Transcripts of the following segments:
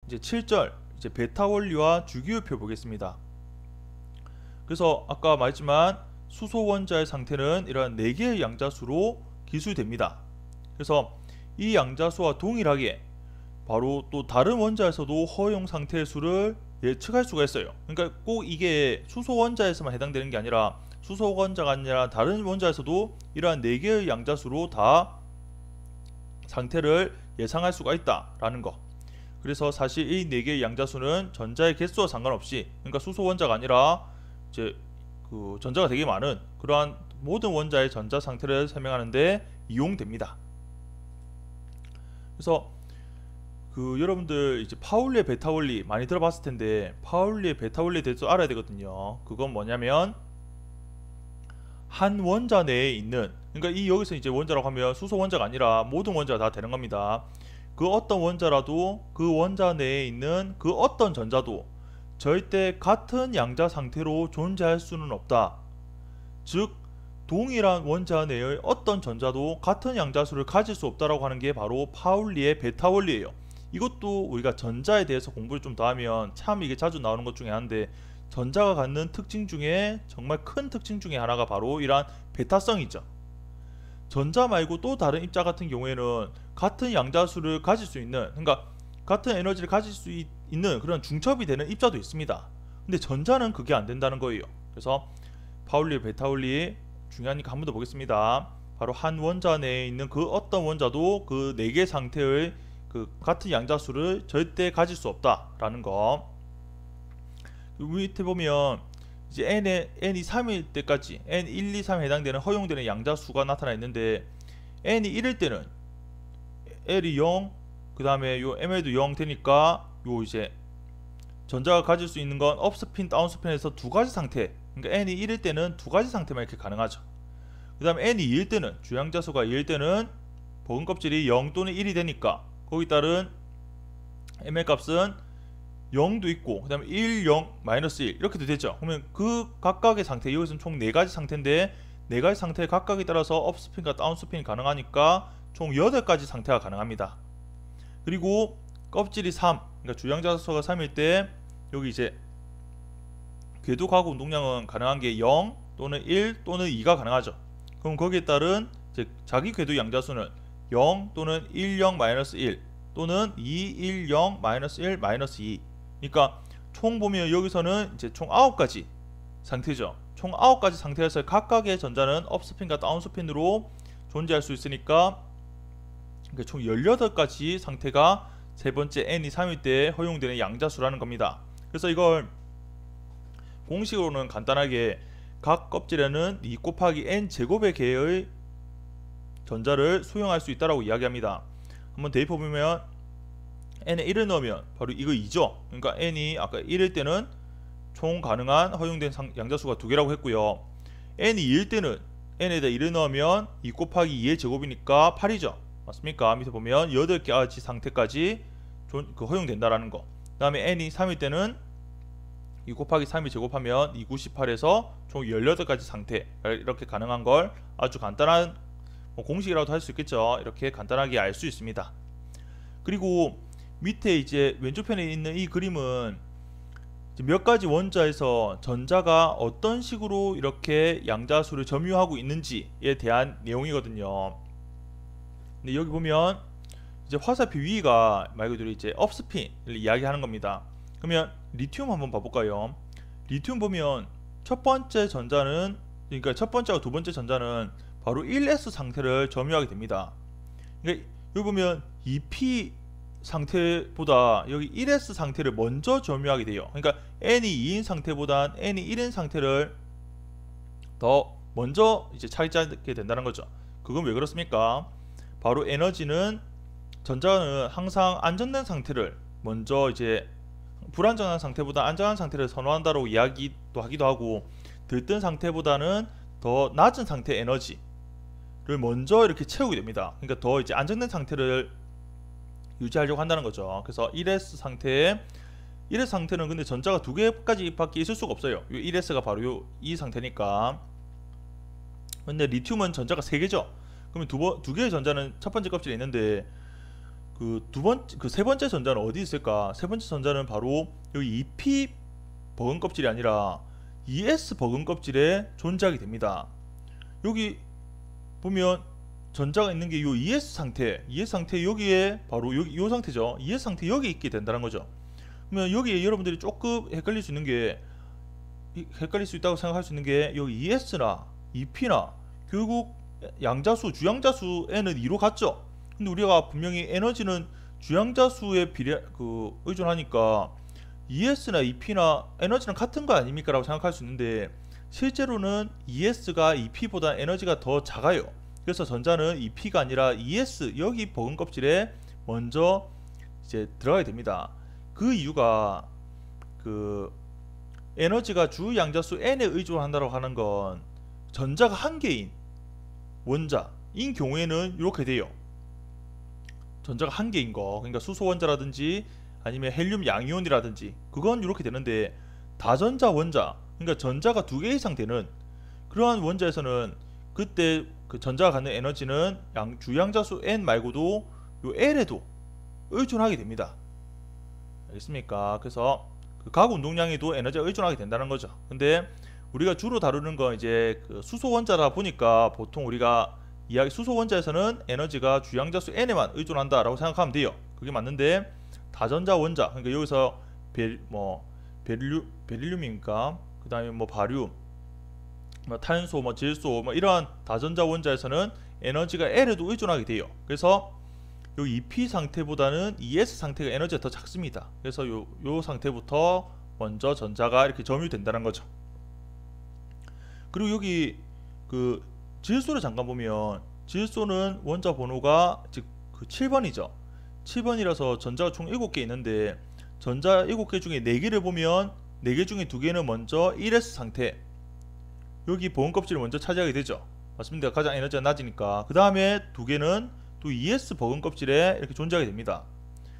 이제 7절 이제 베타 원리와 주기율표 보겠습니다. 그래서 아까 말했지만 수소 원자의 상태는 이러한 4개의 양자수로 기술됩니다. 그래서 이 양자수와 동일하게 바로 또 다른 원자에서도 허용 상태의 수를 예측할 수가 있어요. 그러니까 꼭 이게 수소 원자에서만 해당되는 게 아니라 수소 원자가 아니라 다른 원자에서도 이러한 4개의 양자수로 다 상태를 예상할 수가 있다라는 거. 그래서 사실 이 4개의 양자수는 전자의 개수와 상관없이, 그러니까 수소 원자가 아니라 이제 그 전자가 되게 많은 그러한 모든 원자의 전자 상태를 설명하는데 이용됩니다. 그래서 그 여러분들 이제 파울리의 베타 원리 많이 들어봤을 텐데, 파울리의 베타 원리에 대해서 알아야 되거든요. 그건 뭐냐면 한 원자 내에 있는, 그러니까 이 여기서 이제 원자라고 하면 수소 원자가 아니라 모든 원자가 다 되는 겁니다. 그 어떤 원자라도 그 원자 내에 있는 그 어떤 전자도 절대 같은 양자 상태로 존재할 수는 없다. 즉 동일한 원자 내의 어떤 전자도 같은 양자수를 가질 수 없다라고 하는 게 바로 파울리의 베타 원리예요. 이것도 우리가 전자에 대해서 공부를 좀 더 하면 참 이게 자주 나오는 것 중에 하나인데, 전자가 갖는 특징 중에 정말 큰 특징 중에 하나가 바로 이러한 베타성이죠. 전자 말고 또 다른 입자 같은 경우에는 같은 양자수를 가질 수 있는, 그러니까 같은 에너지를 가질 수 있는 그런 중첩이 되는 입자도 있습니다. 근데 전자는 그게 안 된다는 거예요. 그래서 파울리 베타 원리 중요하니까 한 번 더 보겠습니다. 바로 한 원자 내에 있는 그 어떤 원자도 그 4개 상태의 그 같은 양자수를 절대 가질 수 없다라는 거. 밑에 보면 이제 n이 3일 때까지 n 1, 2, 3에 해당되는 허용되는 양자수가 나타나 있는데, n이 1일 때는 l이 0, 그 다음에 요 ml도 0 되니까 요 이제 전자가 가질 수 있는 건 업스핀, 다운스핀에서 두 가지 상태, 그러니까 n이 1일 때는 두 가지 상태만 이렇게 가능하죠. 그 다음에 n이 2일 때는, 주양자수가 2일 때는 버금 껍질이 0 또는 1이 되니까 거기 따른 ml 값은 0도 있고 그 다음에 1, 0, 마이너스 1 이렇게도 되죠. 그러면 그 각각의 상태, 여기서는 총 4가지 상태인데 4가지 상태 각각에 따라서 업스핀과 다운스핀이 가능하니까 총 8가지 상태가 가능합니다. 그리고 껍질이 3, 그러니까 주양자수가 3일 때 여기 이제 궤도 가구 운동량은 가능한 게 0 또는 1 또는 2가 가능하죠. 그럼 거기에 따른 이제 자기 궤도 양자수는 0 또는 1, 0, 마이너스 1 또는 2, 1, 0, 마이너스 1, 마이너스 2. 그러니까 총 보면 여기서는 이제 총 9가지 상태죠. 총 9가지 상태에서 각각의 전자는 업스핀과 다운스핀으로 존재할 수 있으니까 총 18가지 상태가 세 번째 n이 3일 때 허용되는 양자수라는 겁니다. 그래서 이걸 공식으로는 간단하게 각 껍질에는 2 곱하기 n 제곱의 개의 전자를 수용할 수 있다라고 이야기합니다. 한번 대입해 보면 n에 1을 넣으면 바로 이거 2죠. 그러니까 n이 아까 1일 때는 총 가능한 허용된 양자수가 2개라고 했고요. n이 2일 때는 n에다 1을 넣으면 2 곱하기 2의 제곱이니까 8이죠. 맞습니까? 밑에 보면 8가지 상태까지 허용된다라는 거. 그 다음에 n이 3일 때는 2 곱하기 3이 제곱하면 2, 9, 18에서 총 18가지 상태, 이렇게 가능한 걸 아주 간단한 공식이라도 할 수 있겠죠. 이렇게 간단하게 알 수 있습니다. 그리고 밑에 이제 왼쪽편에 있는 이 그림은 몇 가지 원자에서 전자가 어떤 식으로 이렇게 양자수를 점유하고 있는지에 대한 내용이거든요. 근데 여기 보면 이제 화살표 위가 말 그대로 이제 업스핀을 이야기하는 겁니다. 그러면 리튬 한번 봐볼까요? 리튬 보면 첫 번째 전자는, 그러니까 첫 번째와 두 번째 전자는 바로 1s 상태를 점유하게 됩니다. 그러니까 여기 보면 2p 상태보다 여기 1s 상태를 먼저 점유하게 돼요. 그러니까 n이 2인 상태보다 n이 1인 상태를 더 먼저 이제 차지하게 된다는 거죠. 그건 왜 그렇습니까? 바로 에너지는, 전자는 항상 안전된 상태를 먼저 이제 불안전한 상태보다 안전한 상태를 선호한다고 이야기도 하기도 하고, 들뜬 상태보다는 더 낮은 상태의 에너지를 먼저 이렇게 채우게 됩니다. 그러니까 더 이제 안정된 상태를 유지하려고 한다는 거죠. 그래서 1s 상태에, 1s 상태는 근데 전자가 2개까지 밖에 있을 수가 없어요. 이 1s가 바로 이 상태니까. 근데 리튬은 전자가 3개죠. 그러면 두 개의 전자는 첫 번째 껍질에 있는데 세 번째 전자는 어디 있을까? 세 번째 전자는 바로 여기 EP 버근 껍질이 아니라 ES 버근 껍질에 존재하게 됩니다. 여기 보면 전자가 있는 게 요 ES 상태 여기에 바로 여기 요 상태죠. ES 상태 여기 있게 된다는 거죠. 그러면 여기에 여러분들이 조금 헷갈릴 수 있다고 생각할 수 있는 게 여기 ES나 EP나 결국 양자수 주양자수 N은 2로 같죠. 근데 우리가 분명히 에너지는 주양자수에 의존하니까 ES나 EP나 에너지는 같은 거 아닙니까? 라고 생각할 수 있는데 실제로는 ES가 EP보다 에너지가 더 작아요. 그래서 전자는 EP가 아니라 ES 여기 버근 껍질에 먼저 이제 들어가게 됩니다. 그 이유가 에너지가 주양자수 N에 의존한다고 하는 건 전자가 한 개인 원자인 경우에는 이렇게 돼요. 전자가 한 개인 거, 그러니까 수소 원자라든지 아니면 헬륨 양이온이라든지 그건 이렇게 되는데 다전자 원자, 그러니까 전자가 두 개 이상 되는 그러한 원자에서는 그때 그 전자가 갖는 에너지는 주양자수 N 말고도 요 L에도 의존하게 됩니다. 알겠습니까? 그래서 그 각 운동량에도 에너지가 의존하게 된다는 거죠. 근데 우리가 주로 다루는 건 이제 그 수소 원자다 보니까 보통 우리가 수소 원자에서는 에너지가 주양자수 N에만 의존한다라고 생각하면 돼요. 그게 맞는데 다전자 원자, 그러니까 여기서 베릴륨인가, 그 다음에 바륨, 탄소, 질소, 이러한 다전자 원자에서는 에너지가 L에도 의존하게 돼요. 그래서 요 EP 상태보다는 ES 상태가 에너지가 더 작습니다. 그래서 요 상태부터 먼저 전자가 이렇게 점유된다는 거죠. 그리고 여기 그 질소를 잠깐 보면 질소는 원자 번호가 즉 7번이죠. 7번이라서 전자가 총 7개 있는데 전자 7개 중에 4개를 보면 4개 중에 2개는 먼저 1S 상태, 여기 보온 껍질을 먼저 차지하게 되죠. 맞습니다. 가장 에너지가 낮으니까. 그 다음에 2개는 또 ES 버근 껍질에 이렇게 존재하게 됩니다.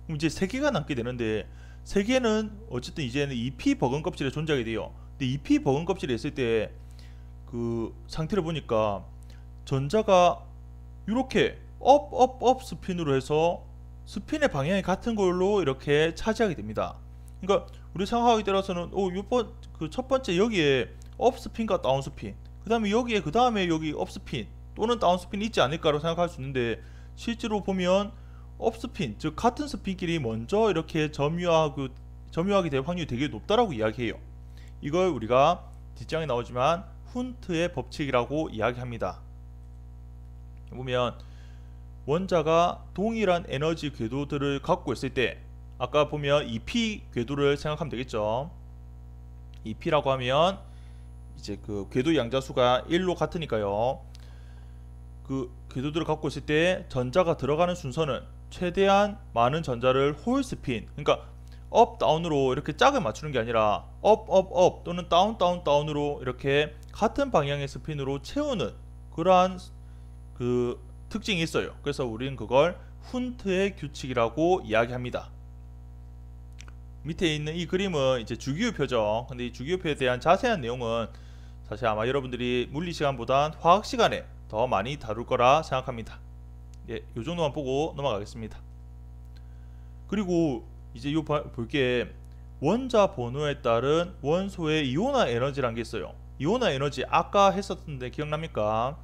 그럼 이제 3개가 남게 되는데 3개는 어쨌든 이제는 EP 버근 껍질에 존재하게 돼요. 근데 EP 버근 껍질에 있을 때 그 상태를 보니까 전자가 이렇게 업 스핀으로 해서 스핀의 방향이 같은 걸로 이렇게 차지하게 됩니다. 그러니까 우리 생각하기 따라서는 첫 번째 여기에 업 스핀과 다운 스핀, 그 다음에 여기에 그 다음에 여기 업 스핀 또는 다운 스핀이 있지 않을까라고 생각할 수 있는데 실제로 보면 업 스핀, 즉 같은 스핀끼리 먼저 이렇게 점유하게 될 확률이 되게 높다라고 이야기해요. 이걸 우리가 뒷장에 나오지만 훈트의 법칙이라고 이야기합니다. 보면 원자가 동일한 에너지 궤도들을 갖고 있을 때 아까 보면 EP 궤도를 생각하면 되겠죠. EP라고 하면 이제 그 궤도 양자수가 1로 같으니까요. 그 궤도들을 갖고 있을 때 전자가 들어가는 순서는 최대한 많은 전자를 홀 스핀, 그러니까 업 다운으로 이렇게 짝을 맞추는 게 아니라 업 또는 다운으로 이렇게 같은 방향의 스핀으로 채우는 그러한 그 특징이 있어요. 그래서 우리는 그걸 훈트의 규칙이라고 이야기합니다. 밑에 있는 이 그림은 이제 주기율표죠. 근데 이 주기율표에 대한 자세한 내용은 사실 아마 여러분들이 물리 시간보단 화학 시간에 더 많이 다룰 거라 생각합니다. 예, 요 정도만 보고 넘어가겠습니다. 그리고 이제 요 볼게 원자 번호에 따른 원소의 이온화 에너지라는 게 있어요. 이온화 에너지 아까 했었는데 기억납니까?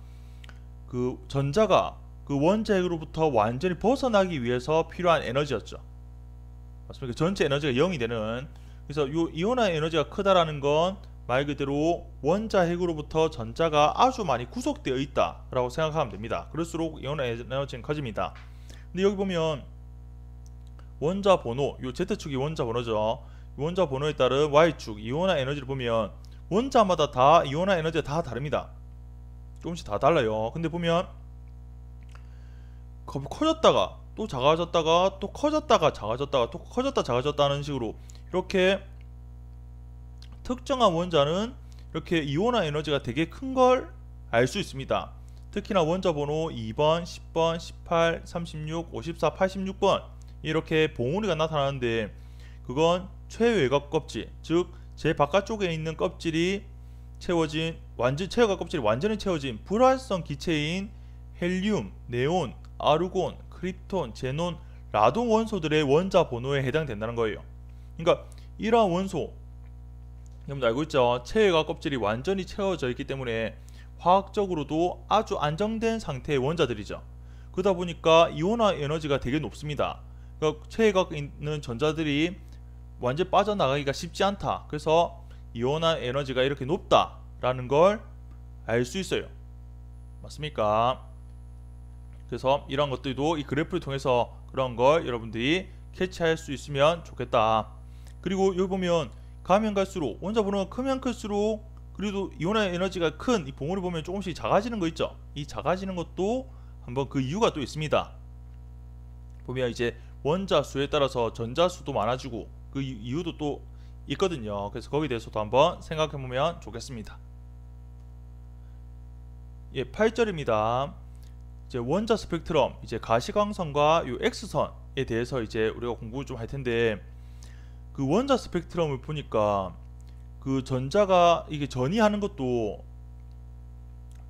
그 전자가 그 원자핵으로부터 완전히 벗어나기 위해서 필요한 에너지였죠. 맞습니까? 전체 에너지가 0이 되는, 그래서 요 이온화 에너지가 크다라는 건 말 그대로 원자핵으로부터 전자가 아주 많이 구속되어 있다라고 생각하면 됩니다. 그럴수록 이온화 에너지는 커집니다. 근데 여기 보면 원자 번호, 요 Z축이 원자 번호죠. 원자 번호에 따른 Y축 이온화 에너지를 보면 원자마다 다 이온화 에너지가 다 다릅니다. 조금씩 다 달라요. 근데 보면 커졌다가 또 작아졌다가 또 커졌다가 작아졌다가 또 커졌다 작아졌다는 식으로 이렇게 특정한 원자는 이렇게 이온화 에너지가 되게 큰 걸 알 수 있습니다. 특히나 원자 번호 2번, 10번, 18, 36, 54, 86번 이렇게 봉우리가 나타나는데 그건 최외곽 껍질, 즉 제 바깥쪽에 있는 껍질이 채워진 최외곽 껍질이 완전히 채워진 불활성 기체인 헬륨, 네온, 아르곤, 크립톤, 제논, 라동 원소들의 원자 번호에 해당된다는 거예요. 그러니까 이러한 원소, 여러분들 알고 있죠? 체외과 껍질이 완전히 채워져 있기 때문에 화학적으로도 아주 안정된 상태의 원자들이죠. 그러다 보니까 이온화 에너지가 되게 높습니다. 그러니까 체외곽에 있는 전자들이 완전 빠져나가기가 쉽지 않다. 그래서 이온화 에너지가 이렇게 높다라는 걸 알 수 있어요. 맞습니까? 그래서 이런 것들도 이 그래프를 통해서 그런 걸 여러분들이 캐치할 수 있으면 좋겠다. 그리고 여기 보면 가면 갈수록 원자 번호가 크면 클수록 그래도 이온화 에너지가 큰 이 봉우리 보면 조금씩 작아지는 거 있죠. 이 작아지는 것도 한번 그 이유가 또 있습니다. 보면 이제 원자 수에 따라서 전자 수도 많아지고 그 이유도 또 있거든요. 그래서 거기에 대해서도 한번 생각해 보면 좋겠습니다. 예, 8절입니다. 이제 원자 스펙트럼, 이제 가시광선과 요 X선에 대해서 이제 우리가 공부를 좀 할 텐데, 그 원자 스펙트럼을 보니까 그 전자가 이게 전이하는 것도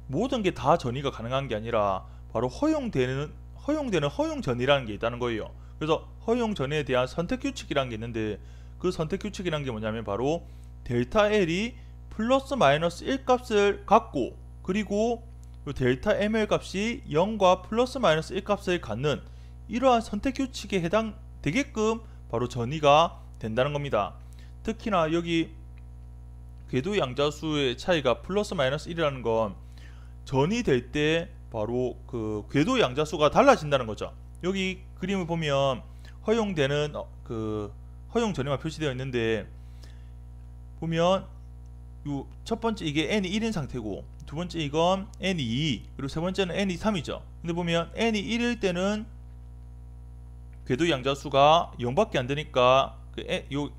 모든 게 다 전이가 가능한 게 아니라 바로 허용되는 허용 전이라는 게 있다는 거예요. 그래서 허용 전에 대한 선택 규칙이라는 게 있는데, 그 선택 규칙이라는 게 뭐냐면 바로 델타 L이 플러스 마이너스 1 값을 갖고, 그리고 요 델타 ml 값이 0과 플러스 마이너스 1 값을 갖는 이러한 선택 규칙에 해당되게끔 바로 전이가 된다는 겁니다. 특히나 여기 궤도 양자수의 차이가 플러스 마이너스 1이라는 건 전이 될 때 바로 그 궤도 양자수가 달라진다는 거죠. 여기 그림을 보면 허용되는 그 허용 전이만 표시되어 있는데, 보면 요 첫 번째 이게 n이 1인 상태고, 두 번째 이건 n이 2, 그리고 세 번째는 n이 3이죠. 근데 보면 n이 1일 때는 궤도 양자수가 0밖에 안 되니까 요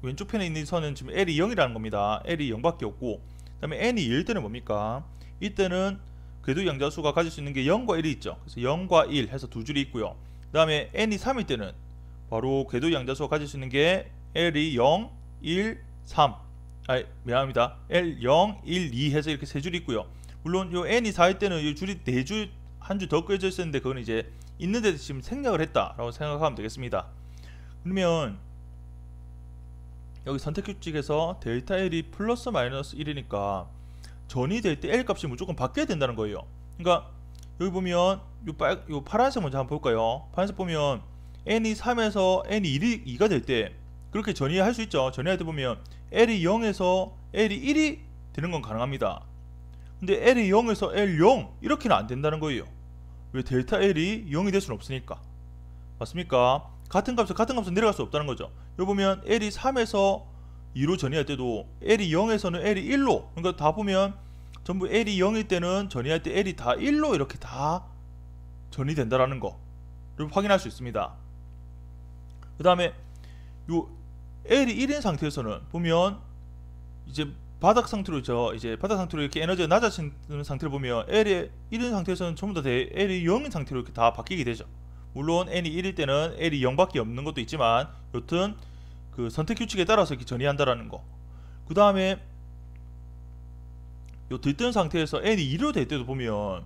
왼쪽 편에 있는 선은 지금 L이 0이라는 겁니다. L이 0밖에 없고, 그 다음에 n이 2일 때는 뭡니까? 이때는 궤도 양자수가 가질 수 있는 게 0과 1이 있죠. 그래서 0과 1 해서 두 줄이 있고요. 그 다음에 n이 3일 때는 바로 궤도 양자수가 가질 수 있는 게 L이 0, 1, 3, 미안합니다. L 0, 1, 2 해서 이렇게 세 줄이 있고요. 물론 요 n이 4일 때는 이 줄이 네 줄, 한 줄 더 끄져 있었는데 그건 이제 있는데 지금 생략을 했다라고 생각하면 되겠습니다. 그러면 여기 선택 규칙에서 델타 L이 플러스 마이너스 1이니까 전이 될 때 L 값이 무조건 바뀌어야 된다는 거예요. 그러니까 여기 보면 요 파란색 먼저 한번 볼까요? 파란색 보면 n이 3에서 n이 2가 될 때 그렇게 전이할 수 있죠. 전이할 때 보면 L이 0에서 L이 1이 되는 건 가능합니다. 근데 L이 0에서 L0 이렇게는 안 된다는 거예요. 왜? 델타 L이 0이 될 수는 없으니까. 맞습니까? 같은 값은 내려갈 수 없다는 거죠. 여기 보면 L이 3에서 2로 전이할 때도 L이 0에서는 L이 1로, 그러니까 다 보면 전부 L이 0일 때는 전이할 때 L이 다 1로 이렇게 다 전이된다라는 거를 확인할 수 있습니다. 그 다음에 요 L이 1인 상태에서는 보면 이제 바닥 상태로 이렇게 에너지가 낮아지는 상태를 보면 L이 1인 상태에서는 전부 다 L이 0인 상태로 이렇게 다 바뀌게 되죠. 물론 n이 1일 때는 L이 0밖에 없는 것도 있지만 여튼 그 선택 규칙에 따라서 이렇게 전이한다라는 거. 그 다음에 요 들뜬 상태에서 n이 2로 될 때도 보면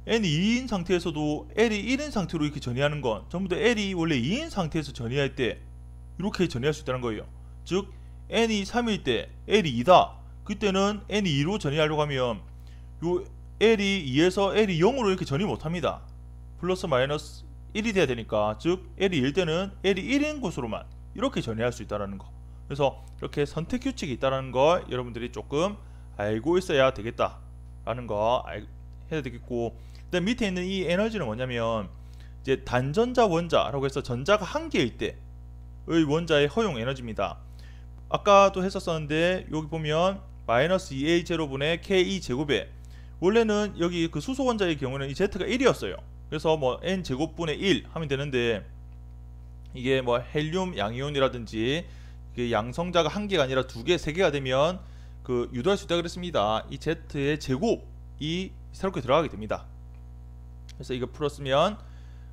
n이 2인 상태에서도 L이 1인 상태로 이렇게 전이하는 건 전부 다 L이 원래 2인 상태에서 전이할 때 이렇게 전이할 수 있다는 거예요. 즉 n이 3일 때 L이 2다. 그때는 n이 2로 전이하려고 하면 요 L이 2에서 L이 0으로 이렇게 전이 못합니다. 플러스 마이너스 1이 돼야 되니까, 즉 L이 1 때는 L이 1인 곳으로만 이렇게 전이할 수 있다는 거. 그래서 이렇게 선택 규칙이 있다는 걸 여러분들이 조금 알고 있어야 되겠다라는 거 해야 되겠고, 그다음 밑에 있는 이 에너지는 뭐냐면 이제 단전자 원자라고 해서 전자가 한 개일 때의 원자의 허용 에너지입니다. 아까도 했었었는데 여기 보면 마이너스 2a 제로분의 ke 제곱에 원래는 여기 그 수소 원자의 경우는 이 z가 1이었어요. 그래서 뭐 n 제곱분의 1 하면 되는데, 이게 뭐 헬륨 양이온이라든지 양성자가 한 개가 아니라 두 개, 세 개가 되면 그 유도할 수 있다 그랬습니다. 이 z의 제곱이 새롭게 들어가게 됩니다. 그래서 이거 풀었으면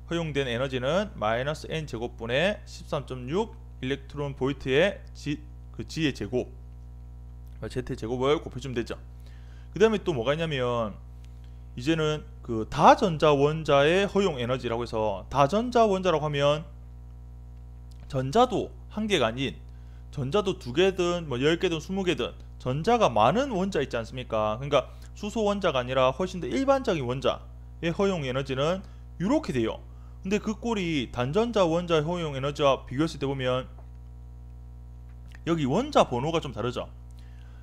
허용된 에너지는 마이너스 n 제곱분의 13.6 일렉트론 볼트의 g의 제곱, z의 제곱을 곱해주면 되죠. 그 다음에 또 뭐가 있냐면 이제는 그 다전자 원자의 허용 에너지라고 해서, 다전자 원자라고 하면 전자도 한 개가 아닌 전자도 두 개든 뭐 10개든 20개든 전자가 많은 원자 있지 않습니까? 그러니까 수소 원자가 아니라 훨씬 더 일반적인 원자의 허용 에너지는 이렇게 돼요. 근데 그 꼴이 단전자 원자의 허용 에너지와 비교했을 때 보면 여기 원자 번호가 좀 다르죠.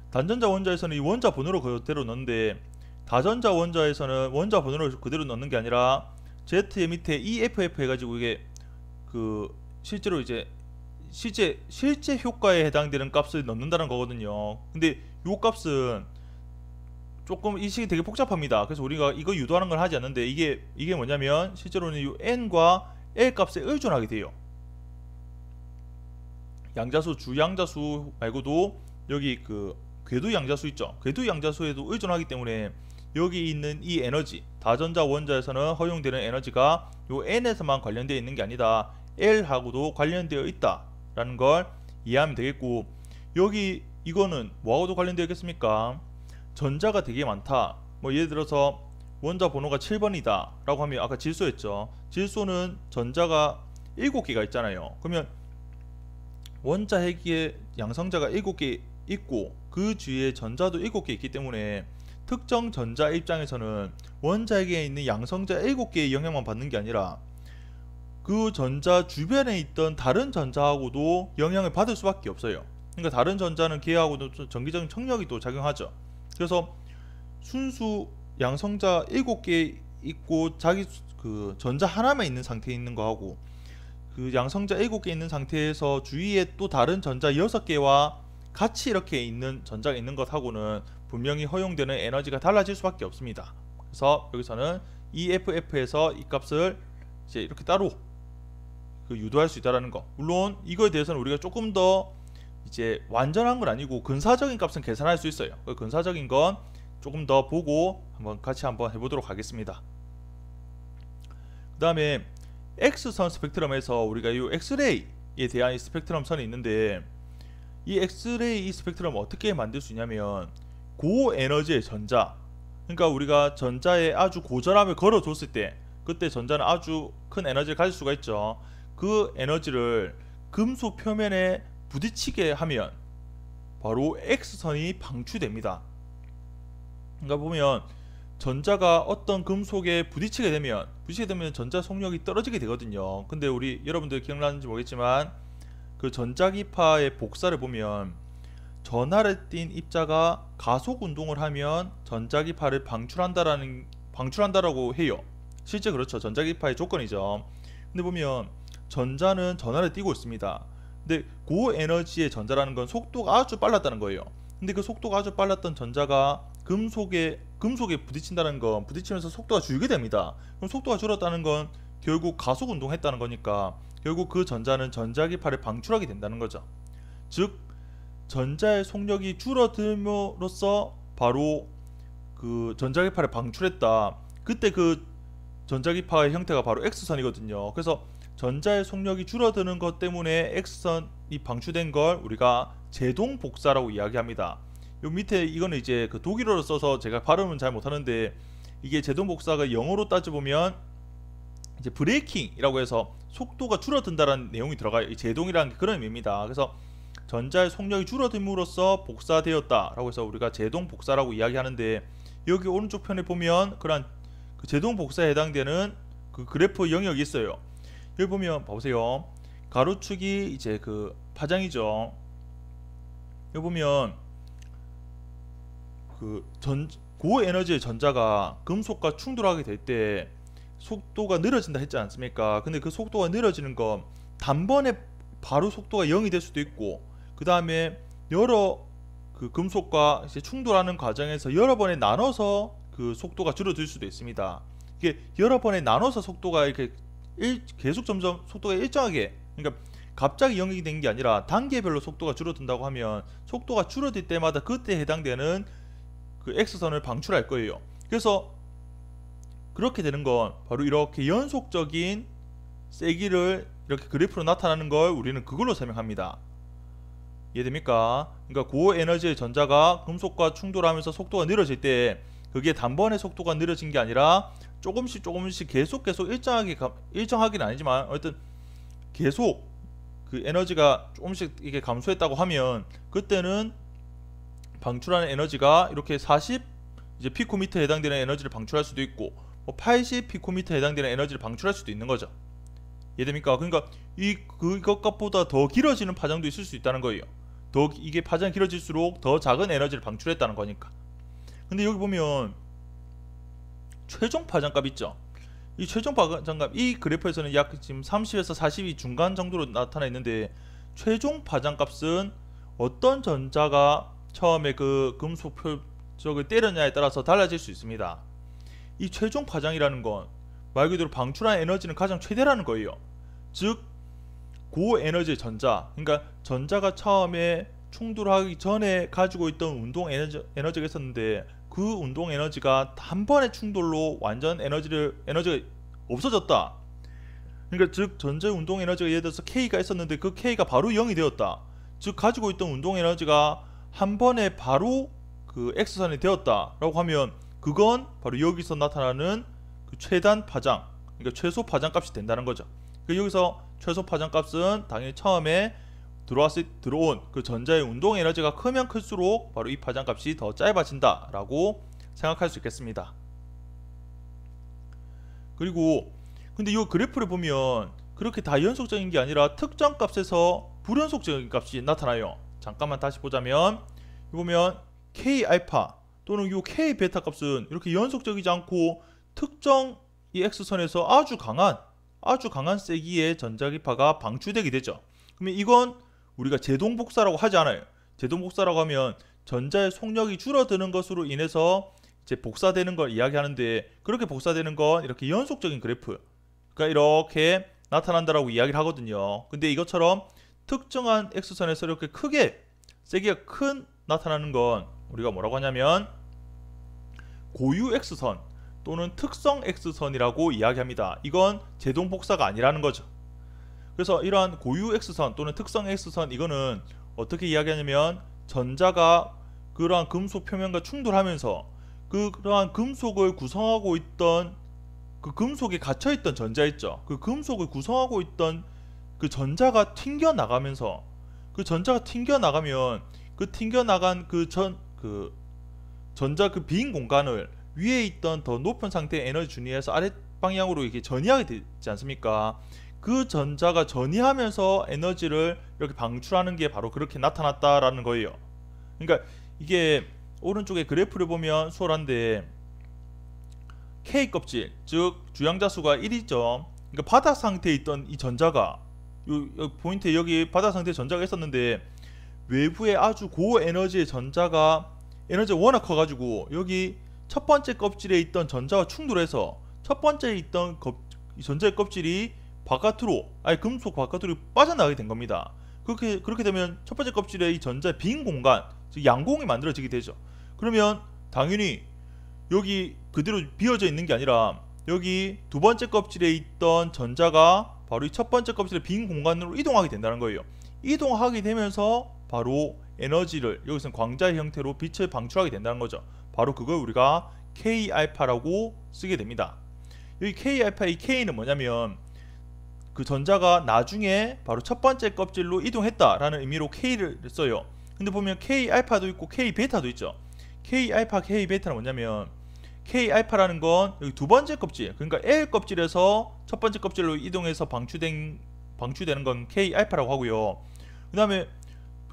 단전자 원자에서는 이 원자 번호를 그대로 넣는데, 다전자 원자에서는 원자 번호를 그대로 넣는 게 아니라 Z의 밑에 EFF 해가지고 이게 그 실제로 이제 실제 효과에 해당되는 값을 넣는다는 거거든요. 근데 요 값은 조금 인식이 되게 복잡합니다. 그래서 우리가 이거 유도하는 걸 하지 않는데, 이게 뭐냐면 실제로는 이 n과 l 값에 의존하게 돼요. 양자수, 주양자수 말고도 여기 그 궤도 양자수 있죠. 궤도 양자수에도 의존하기 때문에 여기 있는 이 에너지, 다전자 원자에서는 허용되는 에너지가 요 n에서만 관련되어 있는 게 아니다, l하고도 관련되어 있다라는 걸 이해하면 되겠고, 여기 이거는 뭐하고도 관련되어 있겠습니까? 전자가 되게 많다. 뭐 예를 들어서 원자 번호가 7번이다 라고 하면, 아까 질소였죠. 질소는 전자가 7개가 있잖아요. 그러면 원자 핵에 양성자가 7개 있고 그 주위에 전자도 7개 있기 때문에 특정 전자 입장에서는 원자 핵에 있는 양성자 7개의 영향만 받는 게 아니라 그 전자 주변에 있던 다른 전자하고도 영향을 받을 수밖에 없어요. 그러니까 다른 전자는 걔하고도 전기적인 청력이 또 작용하죠. 그래서 순수 양성자 7개 있고 자기 그 전자 하나만 있는 상태에 있는 거하고, 그 양성자 7개 있는 상태에서 주위에 또 다른 전자 6개와 같이 이렇게 있는 전자가 있는 것하고는 분명히 허용되는 에너지가 달라질 수밖에 없습니다. 그래서 여기서는 EFF에서 이 값을 이제 이렇게 따로 그 유도할 수 있다라는 거. 물론 이거에 대해서는 우리가 조금 더 이제 완전한 건 아니고 근사적인 값은 계산할 수 있어요. 그 근사적인 건 조금 더 보고 같이 한번 해보도록 하겠습니다. 그 다음에 X선 스펙트럼에서 우리가 이 엑스레이에 대한 이 스펙트럼 선이 있는데, 이 엑스레이 이 스펙트럼을 어떻게 만들 수 있냐면 고에너지의 전자, 그러니까 우리가 전자에 아주 고전압을 걸어줬을 때 그때 전자는 아주 큰 에너지를 가질 수가 있죠. 그 에너지를 금속 표면에 부딪히게 하면 바로 X선이 방출됩니다. 그러니까 보면 전자가 어떤 금속에 부딪히게 되면 전자 속력이 떨어지게 되거든요. 근데 우리 여러분들 기억나는지 모르겠지만 그 전자기파의 복사를 보면 전하를 띤 입자가 가속 운동을 하면 전자기파를 방출한다라고 해요. 실제 그렇죠. 전자기파의 조건이죠. 근데 보면 전자는 전하를 띄고 있습니다. 근데 고에너지의 전자라는 건 속도가 아주 빨랐다는 거예요. 근데 그 속도가 아주 빨랐던 전자가 금속에 부딪힌다는 건, 부딪히면서 속도가 줄게 됩니다. 그럼 속도가 줄었다는 건 결국 가속 운동했다는 거니까 결국 그 전자는 전자기파를 방출하게 된다는 거죠. 즉 전자의 속력이 줄어들므로써 바로 그 전자기파를 방출했다. 그때 그 전자기파의 형태가 바로 X선이거든요. 그래서 전자의 속력이 줄어드는 것 때문에 X선이 방출된 걸 우리가 제동 복사라고 이야기합니다. 요 밑에 이거는 이제 그 독일어로 써서 제가 발음은 잘 못하는데, 이게 제동 복사가 영어로 따져보면 이제 브레이킹이라고 해서 속도가 줄어든다라는 내용이 들어가요. 이 제동이라는 게 그런 의미입니다. 그래서 전자의 속력이 줄어듦으로써 복사되었다라고 해서 우리가 제동 복사라고 이야기하는데, 여기 오른쪽 편에 보면 그런 그 제동 복사에 해당되는 그 그래프 영역이 있어요. 여기 보면 봐보세요. 가로축이 이제 그 파장이죠. 여기 보면 그 고에너지의 전자가 금속과 충돌하게 될 때 속도가 늘어진다 했지 않습니까? 근데 그 속도가 늘어지는 건 단번에 바로 속도가 0이 될 수도 있고, 그 다음에 여러 그 금속과 이제 충돌하는 과정에서 여러 번에 나눠서 그 속도가 줄어들 수도 있습니다. 이게 여러 번에 나눠서 속도가 이렇게 계속 점점 속도가 일정하게, 그러니까 갑자기 0이 된 게 아니라 단계별로 속도가 줄어든다고 하면 속도가 줄어들 때마다 그때 해당되는 그 X선을 방출할 거예요. 그래서 그렇게 되는 건 바로 이렇게 연속적인 세기를 이렇게 그래프로 나타나는 걸 우리는 그걸로 설명합니다. 이해됩니까? 그러니까 고에너지의 전자가 금속과 충돌하면서 속도가 느려질 때 그게 단번에 속도가 느려진 게 아니라 조금씩 계속 일정하게는 아니지만 어쨌든 계속 그 에너지가 조금씩 이게 감소했다고 하면 그때는 방출하는 에너지가 이렇게 40 이제 피코미터에 해당되는 에너지를 방출할 수도 있고 뭐 80 피코미터에 해당되는 에너지를 방출할 수도 있는 거죠. 이해됩니까? 그러니까 그것보다 더 길어지는 파장도 있을 수 있다는 거예요. 더 이게 파장이 길어질수록 더 작은 에너지를 방출했다는 거니까. 근데 여기 보면 최종 파장값 있죠. 이 최종 파장값 이 그래프에서는 약 지금 30에서 40이 중간 정도로 나타나 있는데 최종 파장값은 어떤 전자가 처음에 그 금속 표적을 때렸냐에 따라서 달라질 수 있습니다. 이 최종 파장이라는 건 말 그대로 방출한 에너지는 가장 최대라는 거예요. 즉 고에너지의 전자, 그러니까 전자가 처음에 충돌하기 전에 가지고 있던 운동 에너지가 있었는데 그 운동 에너지가 단번에 충돌로 완전 에너지가 없어졌다. 그러니까 즉 전자의 운동 에너지가 예를 들어서 K가 있었는데 그 K가 바로 0이 되었다. 즉 가지고 있던 운동 에너지가 한 번에 바로 그 X선이 되었다라고 하면 그건 바로 여기서 나타나는 그 최단 파장, 그러니까 최소 파장 값이 된다는 거죠. 여기서 최소 파장 값은 당연히 처음에 들어온 그 전자의 운동 에너지가 크면 클수록 바로 이 파장 값이 더 짧아진다 라고 생각할 수 있겠습니다. 그리고 근데 이 그래프를 보면 그렇게 다 연속적인 게 아니라 특정 값에서 불연속적인 값이 나타나요. 잠깐만 다시 보자면 보면 K알파 또는 이 K베타 값은 이렇게 연속적이지 않고 특정 이 X선에서 아주 강한 세기의 전자기파가 방출되게 되죠. 그러면 이건 우리가 제동복사라고 하지 않아요. 제동복사라고 하면 전자의 속력이 줄어드는 것으로 인해서 이제 복사되는 걸 이야기하는데 그렇게 복사되는 건 이렇게 연속적인 그래프가 이렇게 나타난다라고 이야기를 하거든요. 근데 이것처럼 특정한 X선에서 이렇게 크게 세기가 큰 나타나는 건 우리가 뭐라고 하냐면 고유 X선 또는 특성 X선이라고 이야기합니다. 이건 제동복사가 아니라는 거죠. 그래서 이러한 고유 X선 또는 특성 X선 이거는 어떻게 이야기하냐면 전자가 그러한 금속 표면과 충돌하면서 그러한 금속을 구성하고 있던 그 금속에 갇혀있던 전자 있죠. 그 금속을 구성하고 있던 그 전자가 튕겨나가면서 그 전자가 튕겨나가면 그 튕겨나간 그 전자 그 빈 공간을 위에 있던 더 높은 상태의 에너지 준위에서 아래 방향으로 이렇게 전이하게 되지 않습니까? 그 전자가 전이하면서 에너지를 이렇게 방출하는 게 바로 그렇게 나타났다라는 거예요. 그러니까 이게 오른쪽에 그래프를 보면 수월한데 K 껍질, 즉 주양자수가 1이죠. 그러니까 바닥 상태에 있던 이 전자가 요 포인트 여기 바닥 상태에 전자가 있었는데 외부에 아주 고에너지의 전자가 에너지가 워낙 커가지고 여기 첫 번째 껍질에 있던 전자와 충돌해서 첫 번째에 있던 전자의 껍질이 바깥으로 금속 바깥으로 빠져나가게 된 겁니다. 그렇게 되면 첫 번째 껍질에 이 전자의 빈 공간, 즉 양공이 만들어지게 되죠. 그러면 당연히 여기 그대로 비어져 있는 게 아니라 여기 두 번째 껍질에 있던 전자가 바로 이 첫 번째 껍질의 빈 공간으로 이동하게 된다는 거예요. 이동하게 되면서 바로 에너지를 여기서는 광자의 형태로 빛을 방출하게 된다는 거죠. 바로 그걸 우리가 K알파라고 쓰게 됩니다. 여기 K알파의 K는 뭐냐면 그 전자가 나중에 바로 첫 번째 껍질로 이동했다라는 의미로 K를 써요. 근데 보면 K알파도 있고 K베타도 있죠. K알파, K베타는 뭐냐면 K알파라는 건 여기 두 번째 껍질, 그러니까 L 껍질에서 첫 번째 껍질로 이동해서 방출되는 건 K알파라고 하고요. 그 다음에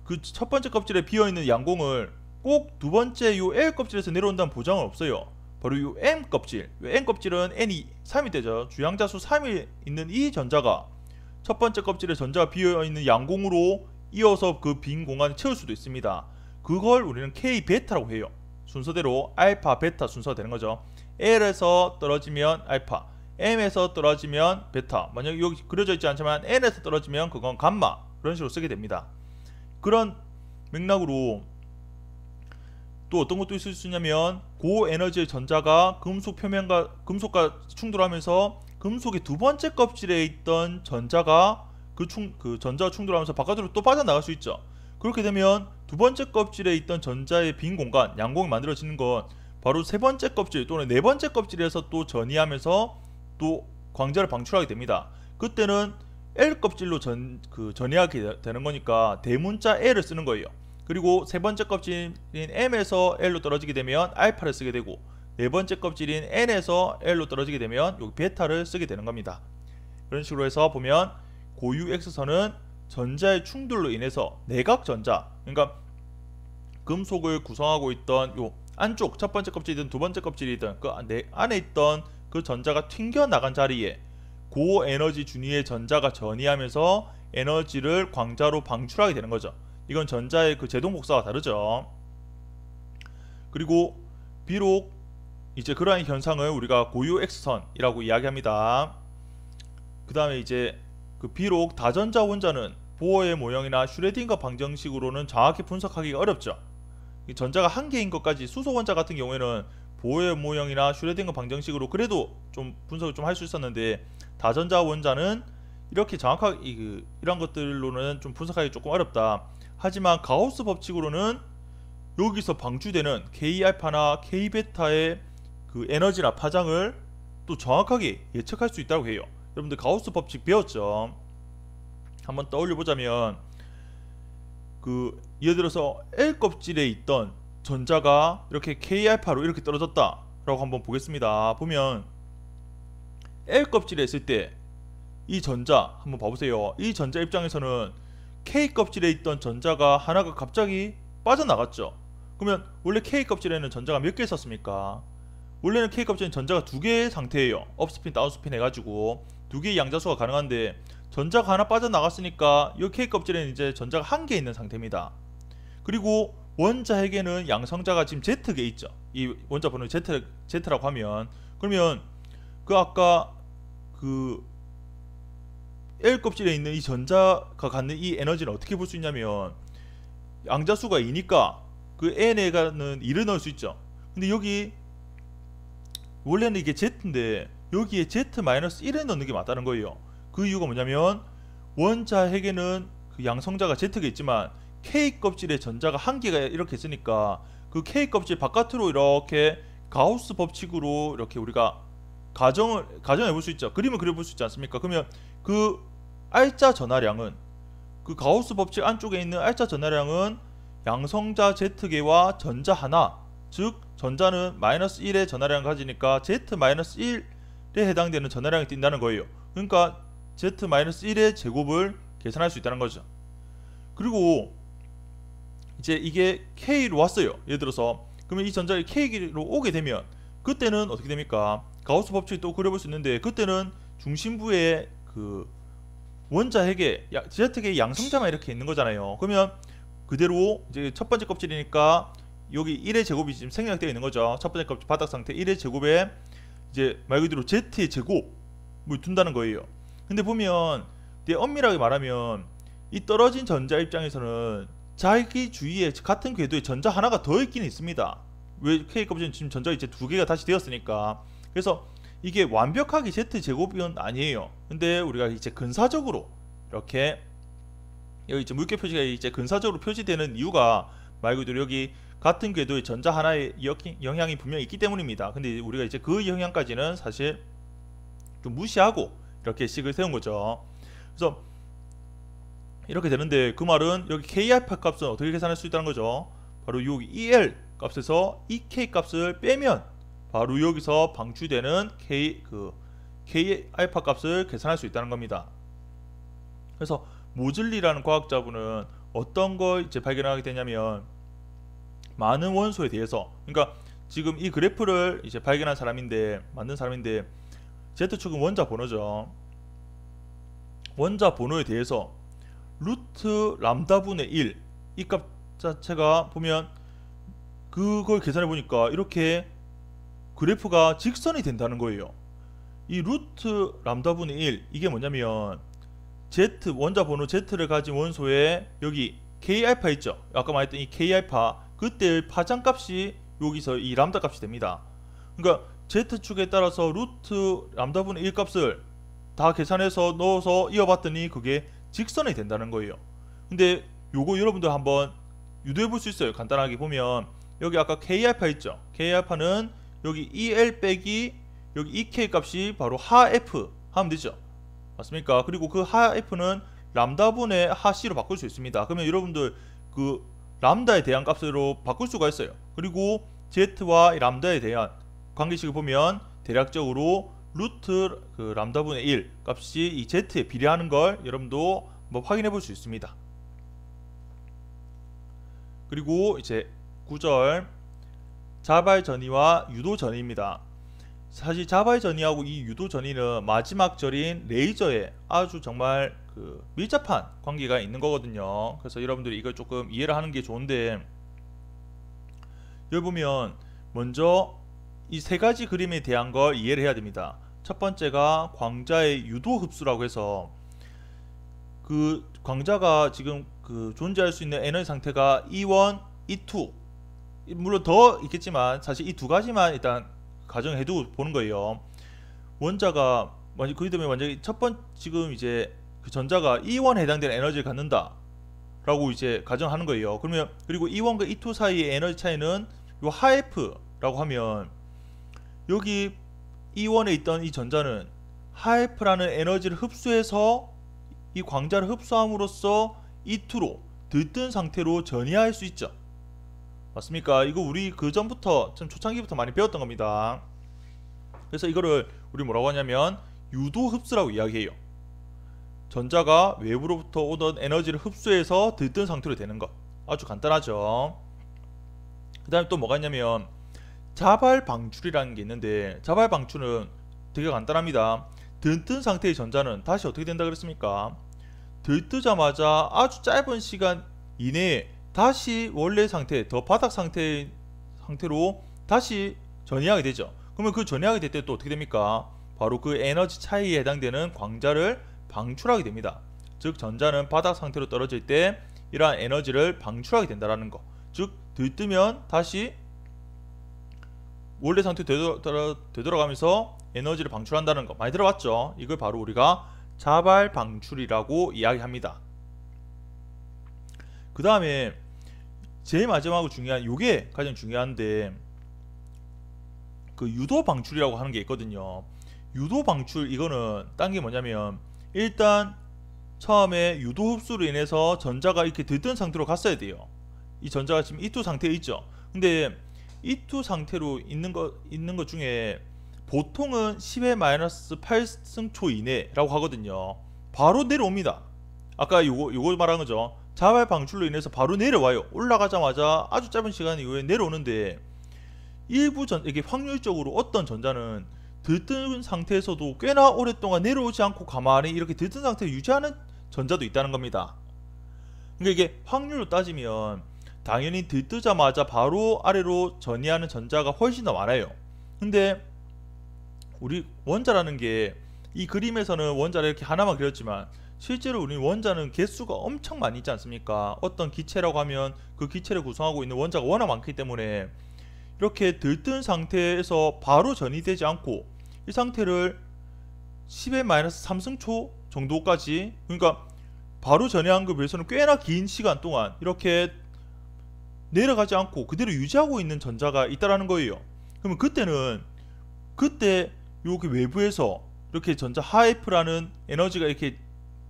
그 첫 번째 껍질에 비어있는 양공을 꼭 두 번째 요 L 껍질에서 내려온다는 보장은 없어요. 바로 요 M 껍질, 요 M 껍질은 N이 3이 되죠. 주양자수 3이 있는 이 전자가 첫 번째 껍질에 전자가 비어있는 양공으로 이어서 그 빈 공간을 채울 수도 있습니다. 그걸 우리는 K베타라고 해요. 순서대로 알파, 베타 순서가 되는 거죠. L에서 떨어지면 알파, M에서 떨어지면 베타. 만약 여기 그려져 있지 않지만 N에서 떨어지면 그건 감마. 그런 식으로 쓰게 됩니다. 그런 맥락으로 또 어떤 것도 있을 수 있냐면 고에너지의 전자가 금속과 충돌하면서 금속의 두 번째 껍질에 있던 전자가 그 전자와 충돌하면서 바깥으로 또 빠져나갈 수 있죠. 그렇게 되면 두 번째 껍질에 있던 전자의 빈 공간, 양공이 만들어지는 건 바로 세 번째 껍질 또는 네 번째 껍질에서 또 전이하면서 또 광자를 방출하게 됩니다. 그때는 L 껍질로 전이하게 되는 거니까 대문자 L을 쓰는 거예요. 그리고 세 번째 껍질인 M에서 L로 떨어지게 되면 알파를 쓰게 되고, 네 번째 껍질인 N에서 L로 떨어지게 되면 여기 베타를 쓰게 되는 겁니다. 그런 식으로 해서 보면 고유 X선은 전자의 충돌로 인해서 내각전자, 그러니까 금속을 구성하고 있던 요 안쪽 첫 번째 껍질이든 두 번째 껍질이든 그 안에 있던 그 전자가 튕겨 나간 자리에 고에너지 준위의 전자가 전이하면서 에너지를 광자로 방출하게 되는 거죠. 이건 전자의 그 제동 복사가 다르죠. 그리고 비록 이제 그러한 현상을 우리가 고유 X선이라고 이야기합니다. 그 다음에 이제 그 비록 다전자 원자는 보어의 모형이나 슈레딩거 방정식으로는 정확히 분석하기가 어렵죠. 전자가 한 개인 것까지 수소 원자 같은 경우에는 보어의 모형이나 슈레딩거 방정식으로 그래도 좀 분석을 좀 할 수 있었는데, 다전자 원자는 이렇게 정확하게 이런 것들로는 좀 분석하기 조금 어렵다. 하지만 가우스 법칙으로는 여기서 방출되는 K알파나 K베타의 그 에너지나 파장을 또 정확하게 예측할 수 있다고 해요. 여러분들 가우스 법칙 배웠죠? 한번 떠올려 보자면 예를 들어서 L 껍질에 있던 전자가 이렇게 K알파로 이렇게 떨어졌다 라고 한번 보겠습니다. 보면 L 껍질에 있을 때 이 전자 한번 봐보세요. 이 전자 입장에서는 K 껍질에 있던 전자가 하나가 갑자기 빠져나갔죠. 그러면 원래 K 껍질에는 전자가 몇 개 있었습니까? 원래는 K 껍질은 전자가 두 개의 상태예요. 업스핀 다운스핀 해가지고 두 개의 양자수가 가능한데, 전자가 하나 빠져나갔으니까 이 K 껍질에는 이제 전자가 한 개 있는 상태입니다. 그리고 원자핵에는 양성자가 지금 Z개 있죠. 이 원자 번호 Z라고 하면, 그러면 아까 L 껍질에 있는 이 전자가 갖는 이 에너지는 어떻게 볼 수 있냐면, 양자수가 2니까 그 N에가는 2를 넣을 수 있죠. 근데 여기 원래는 이게 Z인데 여기에 Z-1을 넣는 게 맞다는 거예요. 그 이유가 뭐냐면 원자핵에는 그 양성자가 Z가 있지만 K 껍질에 전자가 한 개가 이렇게 있으니까 그 K 껍질 바깥으로 이렇게 가우스 법칙으로 이렇게 우리가 가정해 볼 수 있죠. 그림을 그려볼 수 있지 않습니까? 그러면 그 알자 전하량은, 그 가우스 법칙 안쪽에 있는 알자 전하량은 양성자 Z개와 전자 하나, 즉 전자는 -1의 전하량을 가지니까 Z-1에 해당되는 전하량이 뛴다는 거예요. 그러니까 Z-1의 제곱을 계산할 수 있다는 거죠. 그리고 이제 이게 K로 왔어요. 예를 들어서 그러면 이 전자가 K로 오게 되면 그때는 어떻게 됩니까? 가우스 법칙 또 그려볼 수 있는데, 그때는 중심부에 그 원자핵에 Z핵의 양성자만 이렇게 있는 거잖아요. 그러면 그대로 이제 첫 번째 껍질이니까 여기 1의 제곱이 지금 생략되어 있는 거죠. 첫 번째 껍질 바닥 상태 1의 제곱에 이제 말 그대로 Z의 제곱을 둔다는 거예요. 근데 보면 되게 엄밀하게 말하면 이 떨어진 전자 입장에서는 자기 주위에 같은 궤도에 전자 하나가 더 있긴 있습니다. 왜 K 껍질은 지금 전자 이제 두 개가 다시 되었으니까. 그래서 이게 완벽하게 Z 제곱은 아니에요. 근데 우리가 이제 근사적으로 이렇게 여기 이제 물결 표시가 이제 근사적으로 표시되는 이유가 말 그대로 여기 같은 궤도의 전자 하나의 영향이 분명히 있기 때문입니다. 근데 우리가 이제 그 영향까지는 사실 좀 무시하고 이렇게 식을 세운 거죠. 그래서 이렇게 되는데, 그 말은 여기 K알파 값은 어떻게 계산할 수 있다는 거죠? 바로 여기 EL 값에서 EK 값을 빼면 바로 여기서 방출되는 K알파 값을 계산할 수 있다는 겁니다. 그래서 모즐리라는 과학자분은 어떤 걸 이제 발견하게 되냐면, 많은 원소에 대해서, 그러니까 지금 이 그래프를 이제 발견한 사람인데, 만든 사람인데, Z축은 원자 번호죠. 원자 번호에 대해서 루트 람다분의 1 이 값 자체가 보면 그걸 계산해 보니까 이렇게 그래프가 직선이 된다는 거예요. 이 루트 람다분의 1 이게 뭐냐면 Z 원자 번호 Z를 가진 원소에 여기 K알파 있죠. 아까 말했던 이 K알파, 그때의 파장값이 여기서 이 람다 값이 됩니다. 그러니까 Z축에 따라서 루트 람다분의 1 값을 다 계산해서 넣어서 이어봤더니 그게 직선이 된다는 거예요. 근데 요거 여러분들 한번 유도해 볼 수 있어요. 간단하게 보면 여기 아까 K알파 있죠. K알파는 여기 EL 빼기 여기 EK 값이 바로 하F 하면 되죠. 맞습니까? 그리고 그 하F는 람다분의 하C로 바꿀 수 있습니다. 그러면 여러분들 그 람다에 대한 값으로 바꿀 수가 있어요. 그리고 Z와 람다에 대한 관계식을 보면 대략적으로 루트 그 람다분의 1 값이 이 Z에 비례하는 걸 여러분도 뭐 확인해 볼 수 있습니다. 그리고 이제 9절 자발 전이와 유도 전이입니다. 사실 자발 전이하고 이 유도 전이는 마지막 절인 레이저에 아주 정말 그 밀접한 관계가 있는 거거든요. 그래서 여러분들이 이걸 조금 이해를 하는 게 좋은데, 여기 보면 먼저 이 세 가지 그림에 대한 걸 이해를 해야 됩니다. 첫 번째가 광자의 유도 흡수라고 해서 그 광자가 지금 그 존재할 수 있는 에너지 상태가 E1, E2 물론 더 있겠지만 사실 이 두 가지만 일단 가정해두고 보는 거예요. 원자가 그렇기 때문에 완전히 지금 이제 그 전자가 E1에 해당되는 에너지를 갖는다 라고 이제 가정하는 거예요. 그러면 그리고 E1과 E2 사이의 에너지 차이는 요 하F라고 하면 여기 E1에 있던 이 전자는 하F라는 에너지를 흡수해서 이 광자를 흡수함으로써 E2로 들뜬 상태로 전이할 수 있죠. 맞습니까? 이거 우리 그 전부터 좀 초창기부터 많이 배웠던 겁니다. 그래서 이거를 우리 뭐라고 하냐면 유도 흡수라고 이야기해요. 전자가 외부로부터 오던 에너지를 흡수해서 들뜬 상태로 되는 것. 아주 간단하죠. 그 다음에 또 뭐가 있냐면 자발 방출이라는 게 있는데, 자발 방출은 되게 간단합니다. 들뜬 상태의 전자는 다시 어떻게 된다 그랬습니까? 들뜨자마자 아주 짧은 시간 이내에 다시 원래 상태, 더 바닥 상태로 다시 전이하게 되죠. 그러면 그 전이하게 될 때 또 어떻게 됩니까? 바로 그 에너지 차이에 해당되는 광자를 방출하게 됩니다. 즉 전자는 바닥 상태로 떨어질 때 이러한 에너지를 방출하게 된다는 거. 즉 들뜨면 다시 원래 상태로 되돌아가면서 에너지를 방출한다는 거 많이 들어봤죠? 이걸 바로 우리가 자발 방출이라고 이야기합니다. 그 다음에 제일 마지막으로 중요한, 요게 가장 중요한데 그 유도 방출이라고 하는 게 있거든요. 유도 방출, 이거는 딴 게 뭐냐면 일단 처음에 유도 흡수로 인해서 전자가 이렇게 들뜬 상태로 갔어야 돼요. 이 전자가 지금 E2 상태에 있죠. 근데 E2 상태로 있는 것 중에 보통은 10의 마이너스 8승초 이내라고 하거든요. 바로 내려옵니다. 아까 요거 말한 거죠. 자발 방출로 인해서 바로 내려와요. 올라가자마자 아주 짧은 시간 이후에 내려오는데, 이게 확률적으로 어떤 전자는 들뜬 상태에서도 꽤나 오랫동안 내려오지 않고 가만히 이렇게 들뜬 상태를 유지하는 전자도 있다는 겁니다. 그러니까 이게 확률로 따지면 당연히 들뜨자마자 바로 아래로 전이하는 전자가 훨씬 더 많아요. 근데 우리 원자라는 게 이 그림에서는 원자를 이렇게 하나만 그렸지만 실제로 우리 원자는 개수가 엄청 많이 있지 않습니까? 어떤 기체라고 하면 그 기체를 구성하고 있는 원자가 워낙 많기 때문에 이렇게 들뜬 상태에서 바로 전이되지 않고 이 상태를 10의 마이너스 3승초 정도까지, 그러니까 바로 전이한 것에 비해서는 꽤나 긴 시간 동안 이렇게 내려가지 않고 그대로 유지하고 있는 전자가 있다라는 거예요. 그러면 그때 여기 외부에서 이렇게 전자 하이프라는 에너지가 이렇게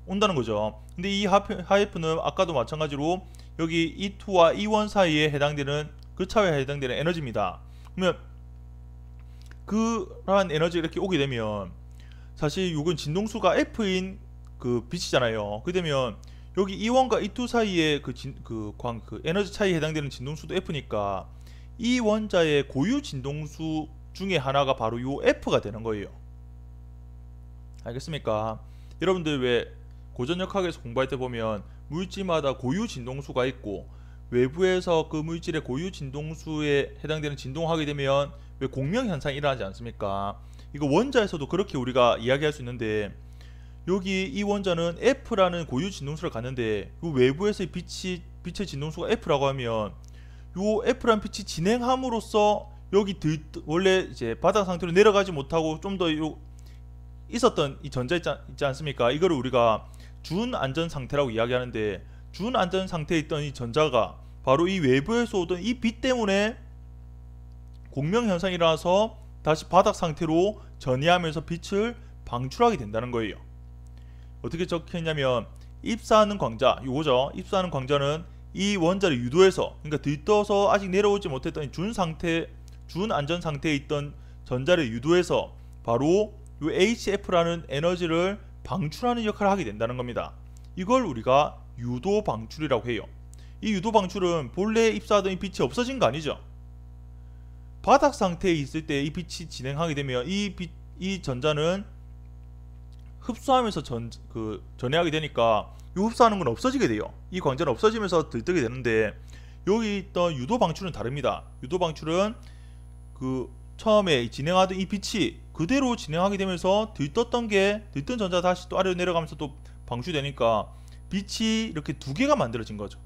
온다는 거죠. 근데 이 하이프는 아까도 마찬가지로 여기 E2와 E1 사이에 해당되는 그 차이에 해당되는 에너지입니다. 그러면 그러한 에너지가 이렇게 오게 되면 사실 이건 진동수가 F인 그 빛이잖아요. 그렇게 되면 여기 E1과 E2 사이에 그 에너지 차이에 해당되는 진동수도 F니까 이 원자의 고유 진동수 중에 하나가 바로 요 F가 되는 거예요. 알겠습니까? 여러분들 왜 고전역학에서 공부할 때 보면 물질마다 고유 진동수가 있고 외부에서 그 물질의 고유 진동수에 해당되는 진동을 하게 되면 왜 공명현상이 일어나지 않습니까? 이거 원자에서도 그렇게 우리가 이야기할 수 있는데, 여기 이 원자는 F라는 고유 진동수를 갖는데 요 외부에서의 빛의 진동수가 F라고 하면 요 F라는 빛이 진행함으로써 여기 원래 이제 바닥 상태로 내려가지 못하고 좀 더 있었던 이 전자 있지 않습니까? 이거를 우리가 준안전 상태라고 이야기하는데, 준안전 상태에 있던 이 전자가 바로 이 외부에서 오던 이 빛 때문에 공명 현상이 일어나서 다시 바닥 상태로 전이하면서 빛을 방출하게 된다는 거예요. 어떻게 적혀있냐면 입사하는 광자, 요거죠. 입사하는 광자는 이 원자를 유도해서, 그러니까 들떠서 아직 내려오지 못했던 준 안전 상태에 있던 전자를 유도해서 바로 요 HF라는 에너지를 방출하는 역할을 하게 된다는 겁니다. 이걸 우리가 유도 방출이라고 해요. 이 유도 방출은 본래 입사하던 이 빛이 없어진 거 아니죠. 바닥 상태에 있을 때 이 빛이 진행하게 되면 이 전자는 흡수하면서 전해하게 되니까 이 흡수하는 건 없어지게 돼요. 이 광자는 없어지면서 들뜨게 되는데 여기 있던 유도 방출은 다릅니다. 유도 방출은 처음에 진행하던 이 빛이 그대로 진행하게 되면서 들떴던 전자 다시 또 아래로 내려가면서 또 방출되니까 빛이 이렇게 두 개가 만들어진 거죠.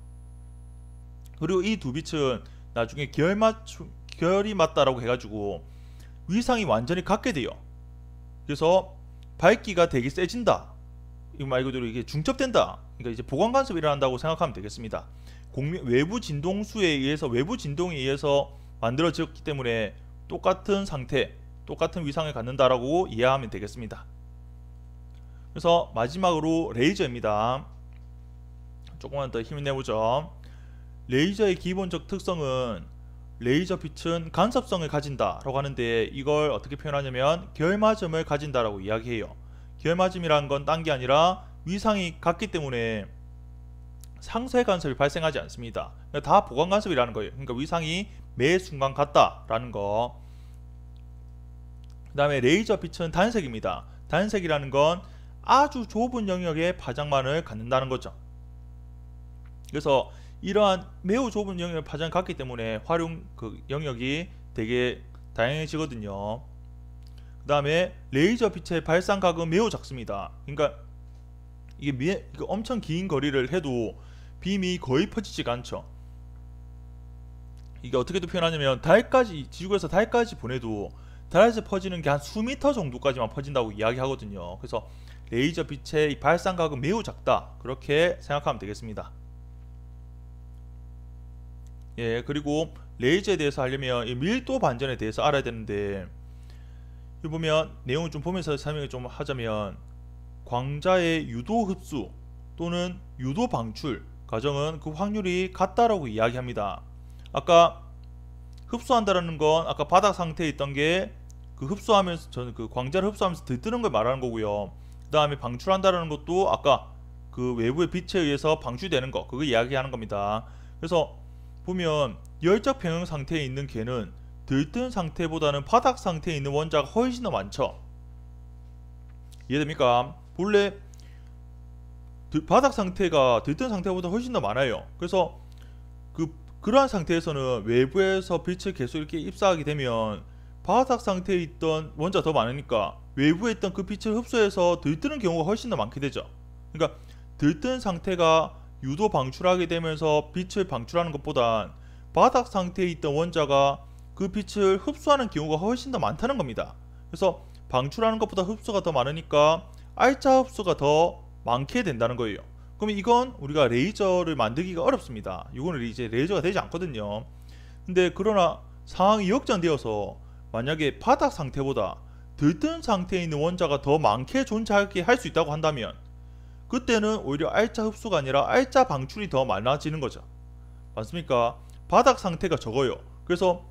그리고 이 두 빛은 나중에 결이 맞다라고 해가지고 위상이 완전히 같게 돼요. 그래서 밝기가 되게 세진다. 이거 말 그대로 이게 중첩된다. 그러니까 이제 보관 간섭이 일어난다고 생각하면 되겠습니다. 외부 진동에 의해서 만들어졌기 때문에 똑같은 상태, 똑같은 위상을 갖는다라고 이해하면 되겠습니다. 그래서 마지막으로 레이저입니다. 조금만 더 힘을 내보죠. 레이저의 기본적 특성은 레이저 빛은 간섭성을 가진다라고 하는데 이걸 어떻게 표현하냐면 결맞음을 가진다라고 이야기해요. 결맞음이라는 건 딴 게 아니라 위상이 같기 때문에 상쇄 간섭이 발생하지 않습니다. 다 보관 간섭이라는 거예요. 그러니까 위상이 매 순간 같다라는 거. 그 다음에 레이저 빛은 단색입니다. 단색이라는 건 아주 좁은 영역의 파장만을 갖는다는 거죠. 그래서 이러한 매우 좁은 영역의 파장을 갖기 때문에 활용 영역이 되게 다양해지거든요. 그 다음에 레이저 빛의 발산각은 매우 작습니다. 그러니까 이게 엄청 긴 거리를 해도 빔이 거의 퍼지지가 않죠. 이게 어떻게 표현하냐면 지구에서 달까지 보내도 달에서 퍼지는 게 한 수미터 정도까지만 퍼진다고 이야기하거든요. 그래서 레이저 빛의 이 발산각은 매우 작다, 그렇게 생각하면 되겠습니다. 예, 그리고 레이저에 대해서 하려면 이 밀도 반전에 대해서 알아야 되는데, 여기 보면 내용을 좀 보면서 설명을 좀 하자면 광자의 유도 흡수 또는 유도 방출 과정은 그 확률이 같다라고 이야기합니다. 아까 흡수한다라는 건 아까 바닥 상태에 있던 게 흡수하면서 저는 광자를 흡수하면서 들뜨는 걸 말하는 거고요. 그 다음에 방출한다라는 것도 아까 외부의 빛에 의해서 방출되는 거, 그거 이야기하는 겁니다. 그래서 보면 열적 평형 상태에 있는 개는 들뜬 상태보다는 바닥 상태에 있는 원자가 훨씬 더 많죠. 이해됩니까? 본래 바닥 상태가 들뜬 상태보다 훨씬 더 많아요. 그래서 그러한 상태에서는 외부에서 빛을 계속 이렇게 입사하게 되면 바닥 상태에 있던 원자가 더 많으니까 외부에 있던 그 빛을 흡수해서 들뜨는 경우가 훨씬 더 많게 되죠. 그러니까 들뜬 상태가 유도 방출하게 되면서 빛을 방출하는 것보단 바닥 상태에 있던 원자가 그 빛을 흡수하는 경우가 훨씬 더 많다는 겁니다. 그래서 방출하는 것보다 흡수가 더 많으니까 알짜 흡수가 더 많게 된다는 거예요. 그러면 이건 우리가 레이저를 만들기가 어렵습니다. 이거는 이제 레이저가 되지 않거든요. 근데 그러나 상황이 역전되어서 만약에 바닥 상태보다 들뜬 상태에 있는 원자가 더 많게 존재하게 할 수 있다고 한다면 그때는 오히려 알짜 흡수가 아니라 알짜 방출이 더 많아지는 거죠. 맞습니까? 바닥 상태가 적어요. 그래서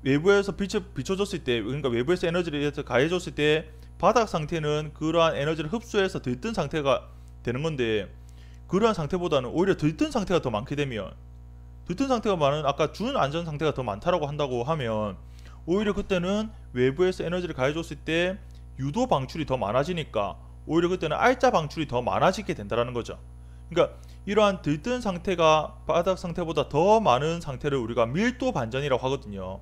외부에서 빛을 비춰줬을 때, 그러니까 외부에서 에너지를 가해줬을 때 바닥 상태는 그러한 에너지를 흡수해서 들뜬 상태가 되는 건데, 그러한 상태보다는 오히려 들뜬 상태가 더 많게 되면, 들뜬 상태가 많은 아까 준 안전 상태가 더 많다라고 한다고 하면 오히려 그때는 외부에서 에너지를 가해줬을 때 유도 방출이 더 많아지니까 오히려 그때는 알짜 방출이 더 많아지게 된다는 거죠. 그러니까 이러한 들뜬 상태가 바닥 상태보다 더 많은 상태를 우리가 밀도 반전이라고 하거든요.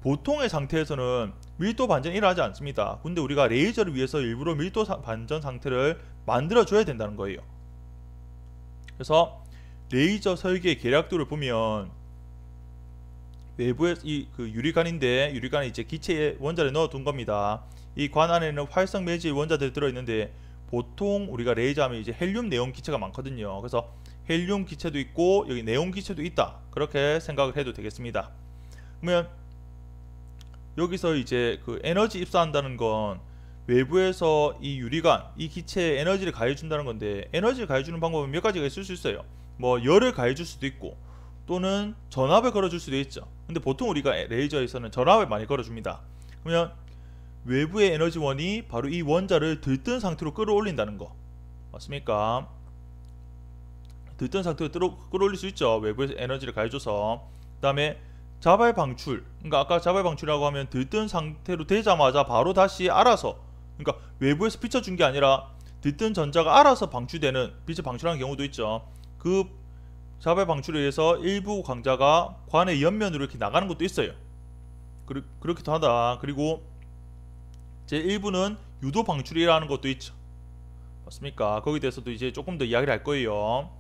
보통의 상태에서는 밀도 반전이 일어나지 않습니다. 근데 우리가 레이저를 위해서 일부러 밀도 반전 상태를 만들어 줘야 된다는 거예요. 그래서 레이저 설계의 계략도를 보면 외부에 유리관인데, 유리관에 이제 기체의 원자를 넣어 둔 겁니다. 이 관 안에는 활성 매질 원자들이 들어있는데 보통 우리가 레이저 하면 이제 헬륨 네온 기체가 많거든요. 그래서 헬륨 기체도 있고 여기 네온 기체도 있다. 그렇게 생각을 해도 되겠습니다. 그러면 여기서 이제 그 에너지 입수한다는 건 외부에서 이 유리관, 이 기체에 에너지를 가해준다는 건데, 에너지를 가해주는 방법은 몇 가지가 있을 수 있어요. 뭐 열을 가해줄 수도 있고 또는 전압을 걸어줄 수도 있죠. 근데 보통 우리가 레이저에서는 전압을 많이 걸어줍니다. 그러면 외부의 에너지원이 바로 이 원자를 들뜬 상태로 끌어올린다는 거 맞습니까? 들뜬 상태로 끌어올릴 수 있죠. 외부에서 에너지를 가해줘서. 그 다음에 자발 방출, 그러니까 아까 자발 방출이라고 하면 들뜬 상태로 되자마자 바로 다시 알아서, 그러니까 외부에서 비춰준 게 아니라 들뜬 전자가 알아서 방출되는, 빛을 방출하는 경우도 있죠. 그 자발 방출에 의해서 일부 광자가 관의 옆면으로 이렇게 나가는 것도 있어요. 그렇기도 하다. 그리고 제 일부는 유도 방출이라는 것도 있죠. 맞습니까? 거기에 대해서도 이제 조금 더 이야기를 할 거예요.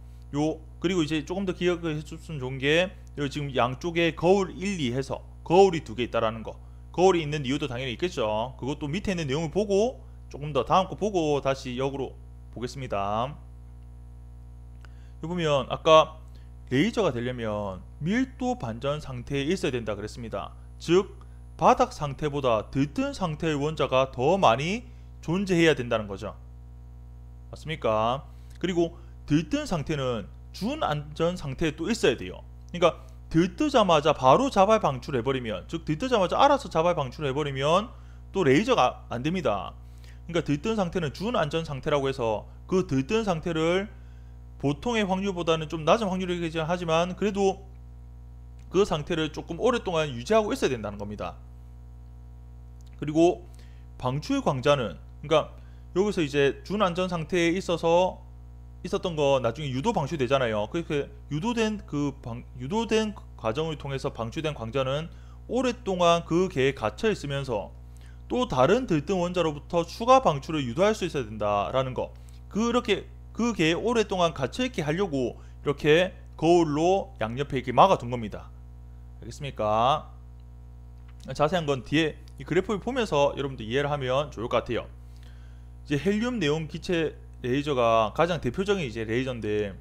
그리고 이제 조금 더 기억을 해줬으면 좋은 게, 여기 지금 양쪽에 거울 1, 2 해서 거울이 2개 있다라는 거. 거울이 있는 이유도 당연히 있겠죠. 그것도 밑에 있는 내용을 보고 조금 더 다음 거 보고 다시 역으로 보겠습니다. 여기 보면 아까 레이저가 되려면 밀도 반전 상태에 있어야 된다 그랬습니다. 즉 바닥 상태보다 들뜬 상태의 원자가 더 많이 존재해야 된다는 거죠. 맞습니까? 그리고 들뜬 상태는 준안전 상태에 또 있어야 돼요. 그러니까 들뜨자마자 바로 자발 방출해버리면, 즉 들뜨자마자 알아서 자발 방출해버리면 또 레이저가 안됩니다. 그러니까 들뜬 상태는 준안전 상태라고 해서 그 들뜬 상태를 보통의 확률보다는 좀 낮은 확률이긴 하지만 그래도 그 상태를 조금 오랫동안 유지하고 있어야 된다는 겁니다. 그리고 방출 광자는, 그러니까 여기서 이제 준안전 상태에 있었던 거 나중에 유도 방출되잖아요. 그렇게 유도된 과정을 통해서 방출된 광자는 오랫동안 그 계에 갇혀 있으면서 또 다른 들뜬 원자로부터 추가 방출을 유도할 수 있어야 된다라는 거. 그렇게 그 계에 오랫동안 갇혀 있게 하려고 이렇게 거울로 양옆에 이렇게 막아둔 겁니다. 알겠습니까? 자세한 건 뒤에 이 그래프를 보면서 여러분들 이해를 하면 좋을 것 같아요. 이제 헬륨 네온 기체 레이저가 가장 대표적인 이제 레이저인데,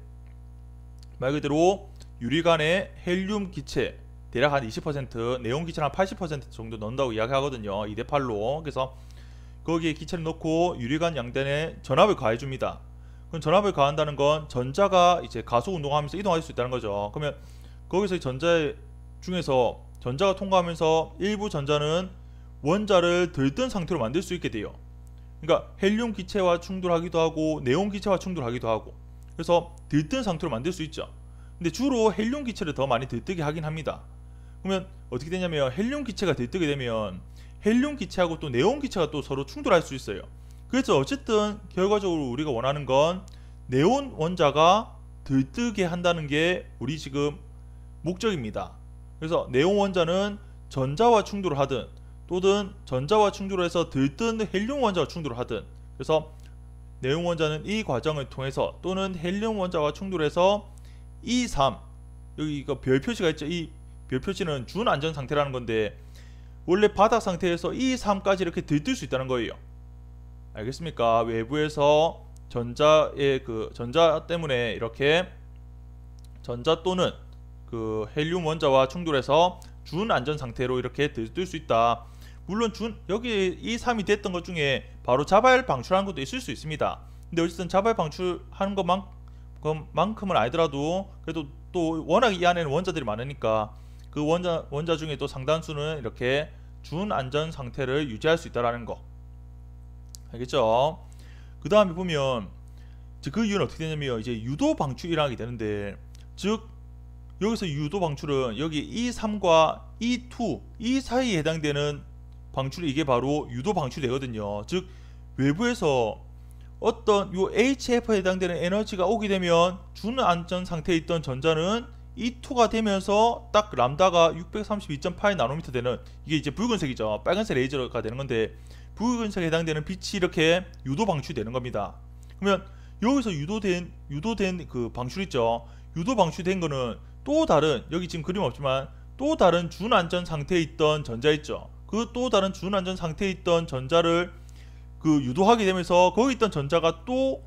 말 그대로 유리관에 헬륨 기체 대략 한 20%, 네온 기체는 한 80% 정도 넣는다고 이야기하거든요. 2대8로. 그래서 거기에 기체를 넣고 유리관 양단에 전압을 가해줍니다. 그럼 전압을 가한다는 건 전자가 이제 가속 운동하면서 이동할 수 있다는 거죠. 그러면 거기서 전자 중에서 전자가 통과하면서 일부 전자는 원자를 들뜬 상태로 만들 수 있게 돼요. 그러니까 헬륨 기체와 충돌하기도 하고 네온 기체와 충돌하기도 하고, 그래서 들뜬 상태로 만들 수 있죠. 근데 주로 헬륨 기체를 더 많이 들뜨게 하긴 합니다. 그러면 어떻게 되냐면 헬륨 기체가 들뜨게 되면 헬륨 기체하고 또 네온 기체가 또 서로 충돌할 수 있어요. 그래서 어쨌든 결과적으로 우리가 원하는 건 네온 원자가 들뜨게 한다는 게 우리 지금 목적입니다. 그래서 네온 원자는 전자와 충돌을 하든 또는 전자와 충돌해서 들뜬 헬륨 원자와 충돌을 하든, 그래서 네온 원자는 이 과정을 통해서 또는 헬륨 원자와 충돌해서 E3, 여기 이거 별 표시가 있죠. 이 별 표시는 준안전 상태라는 건데 원래 바닥 상태에서 E3까지 이렇게 들뜰 수 있다는 거예요. 알겠습니까? 외부에서 전자의 전자 때문에 이렇게 전자 또는 그 헬륨 원자와 충돌해서 준안전 상태로 이렇게 들뜰 수 있다. 물론 여기 E3이 됐던 것 중에 바로 자발 방출하는 것도 있을 수 있습니다. 근데 어쨌든 자발 방출하는 것만큼은 아니더라도 그래도 또 워낙 이 안에는 원자들이 많으니까 그 원자 중에 또 상당수는 이렇게 준안전 상태를 유지할 수 있다라는 거. 알겠죠? 그 다음에 보면 그 이유는 어떻게 되냐면 이제 유도 방출이라는 게 되는데, 즉 여기서 유도 방출은 여기 E3과 E2 이 사이에 해당되는 방출이 이게 바로 유도 방출이 되거든요. 즉 외부에서 어떤 요 HF에 해당되는 에너지가 오게 되면 준안전 상태에 있던 전자는 E2가 되면서 딱 람다가 632.8 나노미터 되는, 이게 이제 붉은색이죠. 빨간색 레이저가 되는 건데 붉은색에 해당되는 빛이 이렇게 유도 방출되는 겁니다. 그러면 여기서 유도된 그 방출 있죠. 유도 방출된 거는 또 다른, 여기 지금 그림 없지만 또 다른 준안전 상태에 있던 전자 있죠. 그 또 다른 준안전 상태에 있던 전자를 그 유도하게 되면서 거기 있던 전자가 또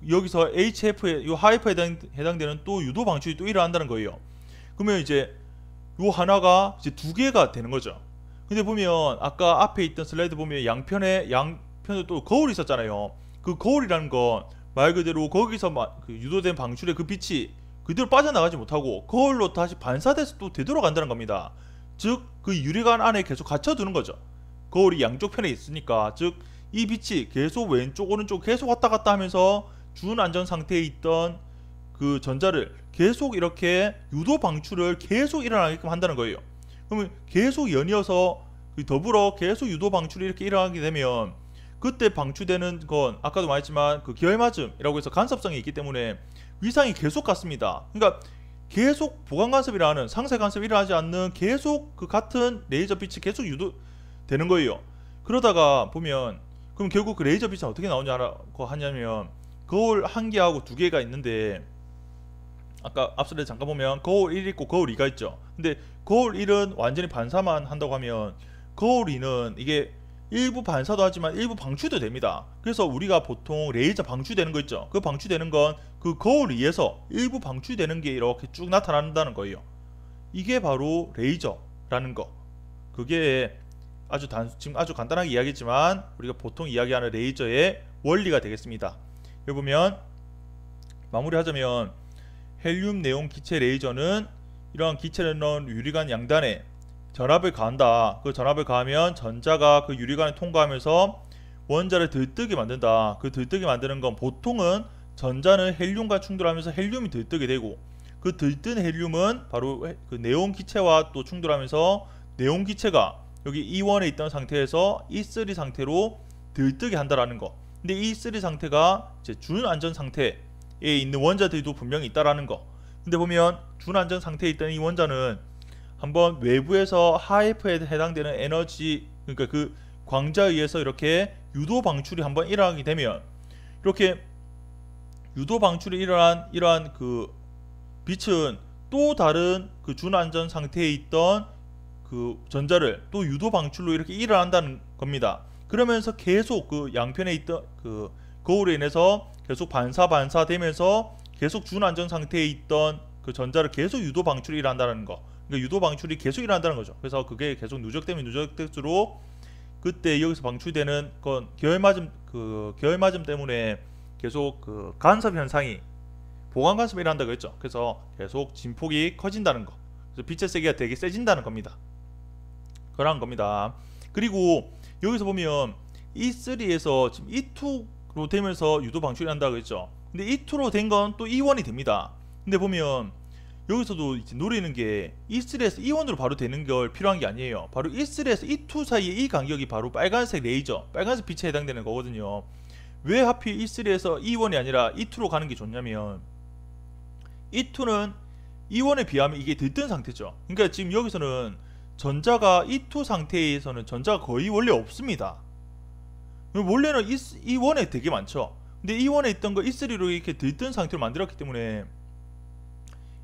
여기서 HF에 요 하이퍼에 해당되는 또 유도 방출이 또 일어난다는 거예요. 그러면 이제 요 하나가 이제 두 개가 되는 거죠. 근데 보면 아까 앞에 있던 슬라이드 보면 양편에 또 거울이 있었잖아요. 그 거울이라는 건 말 그대로 거기서 그 유도된 방출의 그 빛이 그대로 빠져나가지 못하고 거울로 다시 반사돼서 또 되돌아간다는 겁니다. 즉 그 유리관 안에 계속 갇혀두는 거죠. 거울이 양쪽 편에 있으니까, 즉 이 빛이 계속 왼쪽 오른쪽 계속 왔다 갔다 하면서 준안전 상태에 있던 그 전자를 계속 이렇게 유도 방출을 계속 일어나게끔 한다는 거예요. 그러면 계속 연이어서 더불어 계속 유도 방출이 이렇게 일어나게 되면 그때 방출되는 건 아까도 말했지만 그 결맞음이라고 해서 간섭성이 있기 때문에 위상이 계속 같습니다. 그러니까 계속 보강 간섭이라는 상세 간섭이 일어나지 않는 계속 그 같은 레이저 빛이 계속 유도되는 거예요. 그러다가 보면 그럼 결국 그 레이저 빛은 어떻게 나오냐고 하냐면 거울 한 개하고 두 개가 있는데 아까 앞서 잠깐 보면 거울 1 있고 거울 2가 있죠. 근데 거울 1은 완전히 반사만 한다고 하면 거울 2는 이게 일부 반사도 하지만 일부 방출도 됩니다. 그래서 우리가 보통 레이저 방출되는 거 있죠. 그 방출되는 건 그 거울 2에서 일부 방출되는 게 이렇게 쭉 나타난다는 거예요. 이게 바로 레이저라는 거. 그게 지금 아주 간단하게 이야기했지만 우리가 보통 이야기하는 레이저의 원리가 되겠습니다. 여기 보면 마무리하자면 헬륨 네온 기체 레이저는 이러한 기체를 넣은 유리관 양단에 전압을 가한다. 그 전압을 가하면 전자가 그 유리관을 통과하면서 원자를 들뜨게 만든다. 그 들뜨게 만드는 건 보통은 전자는 헬륨과 충돌하면서 헬륨이 들뜨게 되고 그 들뜬 헬륨은 바로 그 네온 기체와 또 충돌하면서 네온 기체가 여기 E1에 있던 상태에서 E3 상태로 들뜨게 한다라는 거. 근데 E3 상태가 이제 준안전 상태에 있는 원자들도 분명히 있다라는 거. 근데 보면 준안전 상태에 있던 이 원자는 한번 외부에서 하이프에 해당되는 에너지, 그러니까 그 광자에 의해서 이렇게 유도 방출이 한번 일어나게 되면 이렇게 유도 방출이 일어난 이러한 그 빛은 또 다른 그 준안전 상태에 있던 그 전자를 또 유도 방출로 이렇게 일어난다는 겁니다. 그러면서 계속 그 양편에 있던 그 거울에 인해서 계속 반사되면서 계속 준안전 상태에 있던 그 전자를 계속 유도 방출이 일어난다는 거. 그러니까 유도 방출이 계속 일어난다는 거죠. 그래서 그게 계속 누적되면 누적될수록 그때 여기서 방출되는 건 결맞음 때문에 계속 그 간섭 현상이 보강 간섭이 일어난다고 했죠. 그래서 계속 진폭이 커진다는 거. 그래서 빛의 세기가 되게 세진다는 겁니다. 그런 겁니다. 그리고 여기서 보면 E3에서 지금 E2로 되면서 유도 방출이 난다고 했죠. 근데 E2로 된 건 또 E1이 됩니다. 근데 보면 여기서도 이제 노리는 게 E3에서 E1으로 바로 되는 걸 필요한 게 아니에요. 바로 E3에서 E2 사이에 이 간격이 바로 빨간색 레이저, 빨간색 빛에 해당되는 거거든요. 왜 하필 E3에서 E1이 아니라 E2로 가는 게 좋냐면 E2는 E1에 비하면 이게 들뜬 상태죠. 그러니까 지금 여기서는 전자가 E2 상태에서는 전자가 거의 원래 없습니다. 원래는 E1에 되게 많죠. 근데 E1에 있던 거 E3로 이렇게 들뜬 상태로 만들었기 때문에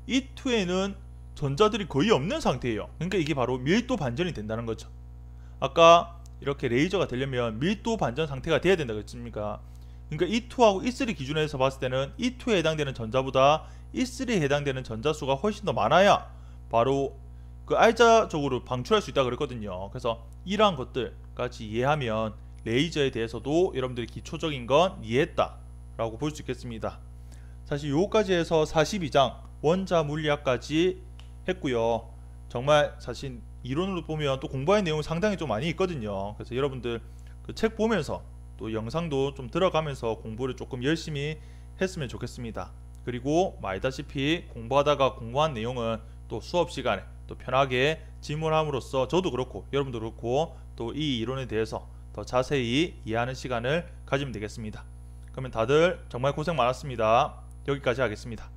E2에는 전자들이 거의 없는 상태예요. 그러니까 이게 바로 밀도 반전이 된다는 거죠. 아까 이렇게 레이저가 되려면 밀도 반전 상태가 돼야 된다고 했습니까? 그러니까 E2하고 E3 기준에서 봤을 때는 E2에 해당되는 전자보다 E3에 해당되는 전자 수가 훨씬 더 많아야 바로 그 알자적으로 방출할 수 있다고 그랬거든요. 그래서 이러한 것들까지 이해하면 레이저에 대해서도 여러분들이 기초적인 건 이해했다 라고 볼 수 있겠습니다. 사실 요까지 해서 42장 원자 물리학까지 했고요. 정말 사실 이론으로 보면 또 공부할 내용이 상당히 좀 많이 있거든요. 그래서 여러분들 그 책 보면서 또 영상도 좀 들어가면서 공부를 조금 열심히 했으면 좋겠습니다. 그리고 알다시피 공부하다가 공부한 내용은 또 수업 시간에 또 편하게 질문함으로써 저도 그렇고 여러분도 그렇고 또 이 이론에 대해서 더 자세히 이해하는 시간을 가지면 되겠습니다. 그러면 다들 정말 고생 많았습니다. 여기까지 하겠습니다.